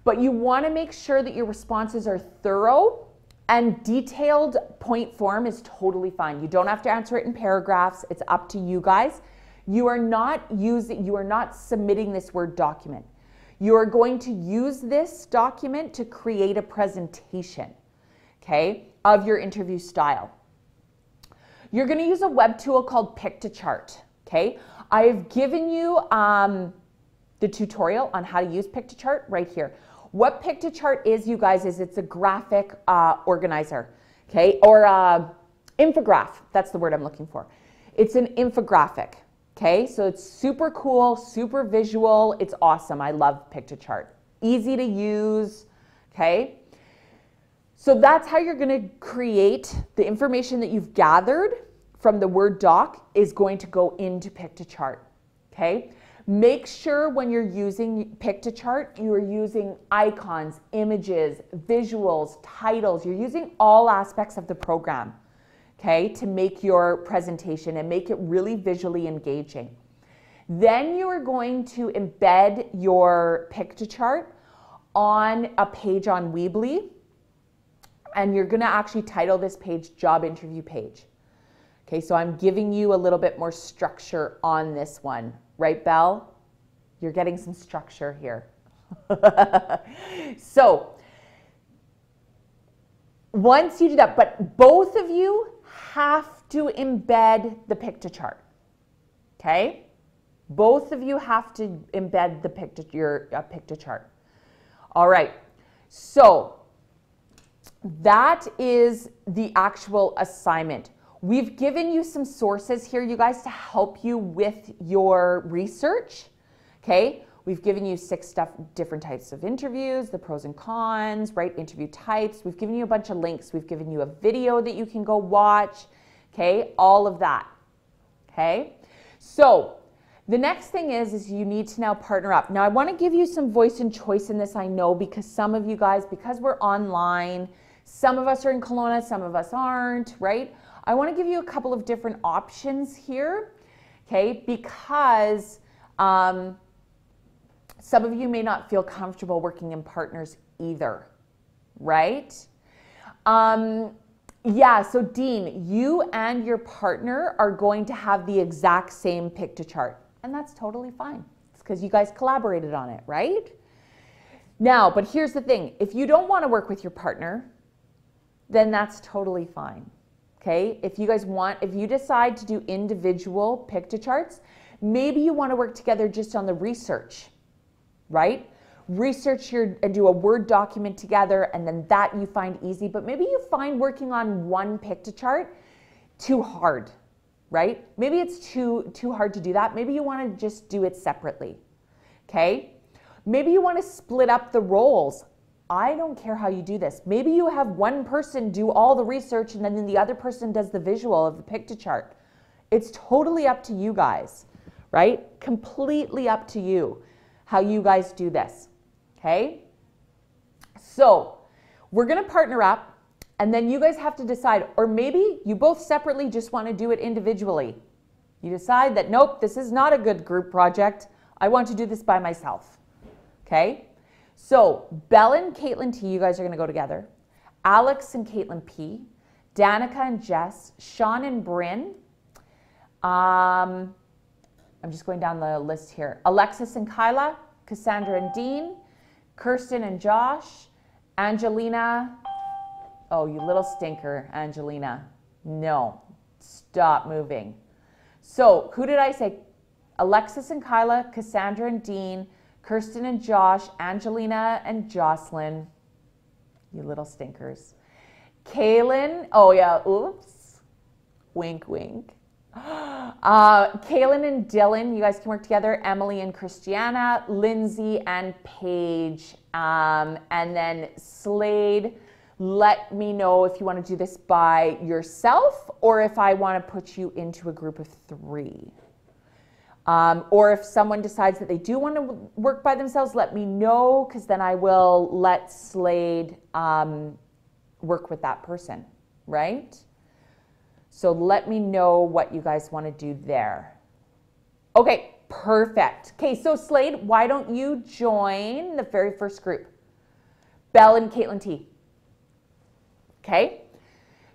But you want to make sure that your responses are thorough, and detailed point form is totally fine. You don't have to answer it in paragraphs. It's up to you guys. You are not submitting this Word document. You are going to use this document to create a presentation, okay, of your interview style. You're going to use a web tool called Pick-to-Chart, okay? I've given you the tutorial on how to use Pick-to-Chart right here. What Pick-to-Chart is, you guys, is it's a graphic organizer, okay, or infograph. That's the word I'm looking for. It's an infographic. Okay, so it's super cool, super visual. It's awesome. I love Pick-to-Chart. Easy to use, okay? So that's how you're going to create the information that you've gathered from the Word doc is going to go into Pick-to-Chart, okay? Make sure when you're using Pick-to-Chart, you are using icons, images, visuals, titles. You're using all aspects of the program, okay, to make your presentation and make it really visually engaging. Then you are going to embed your Pick-to-Chart on a page on Weebly, and you're going to actually title this page Job Interview Page. Okay, so I'm giving you a little bit more structure on this one. Right, Belle? You're getting some structure here. So, once you do that, but both of you have to embed the Pick-to-Chart, okay? Both of you have to embed the your Pick-to-Chart. All right, so that is the actual assignment. We've given you some sources here, you guys, to help you with your research, okay? We've given you 6 different types of interviews, the pros and cons, right? Interview types. We've given you a bunch of links. We've given you a video that you can go watch, okay? All of that, okay? So the next thing is you need to now partner up. Now I want to give you some voice and choice in this, I know, because some of you guys, because we're online, some of us are in Kelowna, some of us aren't, right? I want to give you a couple of different options here, okay? Because some of you may not feel comfortable working in partners either, right? Yeah, so Dean, you and your partner are going to have the exact same Pick-to-Chart, and that's totally fine. It's because you guys collaborated on it, right? Now, but here's the thing. If you don't want to work with your partner, then that's totally fine, okay? If you decide to do individual Pick-to-Charts, maybe you want to work together just on the research, right? Research and do a Word document together, and then that you find easy, but maybe you find working on one Pick-to-Chart too hard, right? Maybe it's too hard to do that. Maybe you want to just do it separately, okay? Maybe you want to split up the roles. I don't care how you do this. Maybe you have one person do all the research and then the other person does the visual of the Pick-to-Chart. It's totally up to you guys, right? Completely up to you how you guys do this. Okay, so we're going to partner up, and then you guys have to decide, or maybe you both separately just want to do it individually. You decide that, nope, this is not a good group project. I want to do this by myself. Okay? So Belle and Caitlin T, you guys are going to go together. Alex and Caitlin P. Danica and Jess. Sean and Bryn. I'm just going down the list here. Alexis and Kyla. Cassandra and Dean. Kirsten and Josh. Angelina. Oh, you little stinker, Angelina. No. Stop moving. So who did I say? Alexis and Kyla, Cassandra and Dean, Kirsten and Josh, Angelina and Jocelyn. You little stinkers. Kaylin, oh yeah, oops. Wink, wink. Kaylin and Dylan, you guys can work together. Emily and Christiana, Lindsay and Paige. And then Slade, let me know if you want to do this by yourself or if I want to put you into a group of 3. Or if someone decides that they do want to work by themselves, let me know, because then I will let Slade work with that person, right? So let me know what you guys want to do there. Okay, perfect. Okay, so Slade, why don't you join the very first group? Belle and Caitlin T. Okay?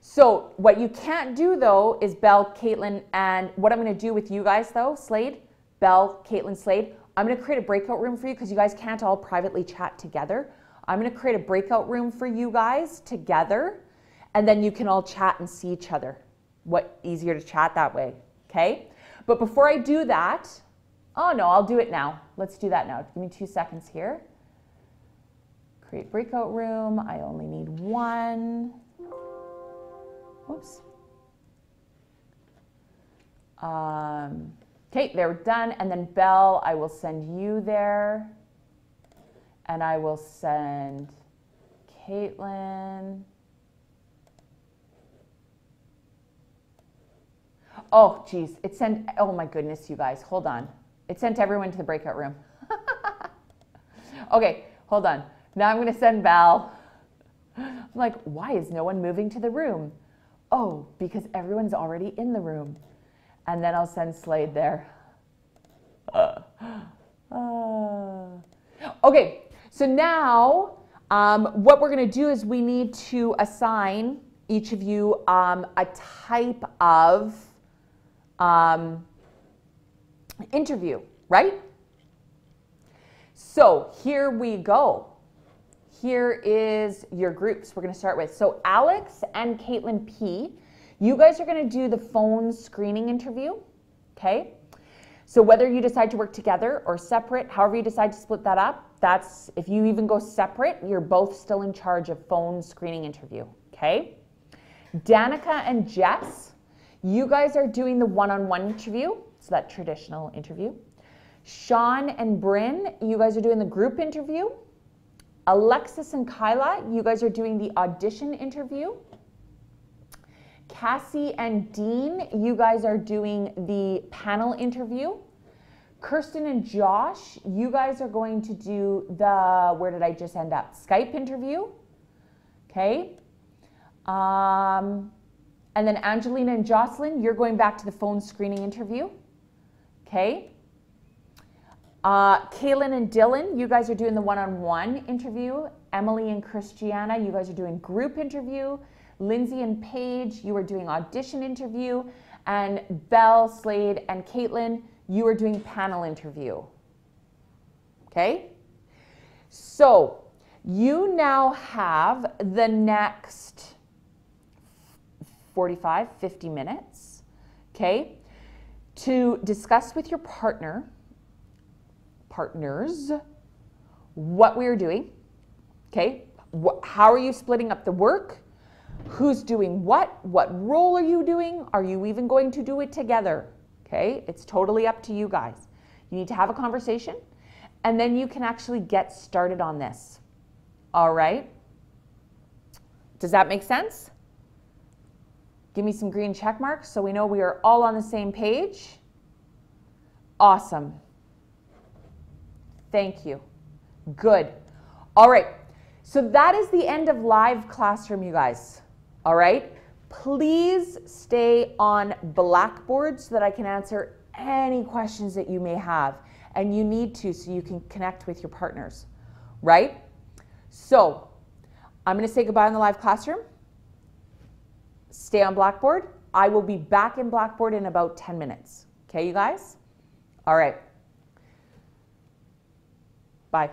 So what you can't do, though, is Belle, Caitlin, and what I'm going to do with you guys, though, Slade, Belle, Caitlin, Slade, I'm going to create a breakout room for you because you guys can't all privately chat together. I'm going to create a breakout room for you guys together, and then you can all chat and see each other. What easier to chat that way, okay? But before I do that, oh no, I'll do it now. Let's do that now. Give me 2 seconds here. Create breakout room. I only need 1. Whoops. Okay, they're done. And then Belle, I will send you there. And I will send Caitlin. Oh, geez. It sent, oh my goodness, you guys. Hold on. It sent everyone to the breakout room. Okay, hold on. Now I'm going to send Belle. I'm like, why is no one moving to the room? Oh, because everyone's already in the room. And then I'll send Slade there. Okay, so now what we're going to do is we need to assign each of you a type of interview, right? So here we go. Here is your groups we're going to start with. So Alex and Caitlin P, you guys are going to do the phone screening interview, okay? So whether you decide to work together or separate, however you decide to split that up, that's, if you even go separate, you're both still in charge of phone screening interview, okay? Danica and Jess, you guys are doing the one-on-one interview, so that traditional interview. Sean and Bryn, you guys are doing the group interview. Alexis and Kyla, you guys are doing the audition interview. Cassie and Dean, you guys are doing the panel interview. Kirsten and Josh, you guys are going to do the, where did I just end up? Skype interview, okay? And then Angelina and Jocelyn, you're going back to the phone screening interview, okay? Kaylin and Dylan, you guys are doing the one-on-one interview. Emily and Christiana, you guys are doing group interview. Lindsay and Paige, you are doing audition interview. And Belle, Slade, and Caitlin, you are doing panel interview. Okay? So you now have the next 45, 50 minutes, okay, to discuss with your partners, what we are doing, okay? How are you splitting up the work? Who's doing what? What role are you doing? Are you even going to do it together? Okay, it's totally up to you guys. You need to have a conversation, and then you can actually get started on this. All right? Does that make sense? Give me some green check marks so we know we are all on the same page. Awesome. Thank you. Good. All right. So that is the end of live classroom, you guys. All right. Please stay on Blackboard so that I can answer any questions that you may have. And you need to, so you can connect with your partners, right? So I'm going to say goodbye in the live classroom. Stay on Blackboard. I will be back in Blackboard in about 10 minutes. Okay, you guys? All right. Bye.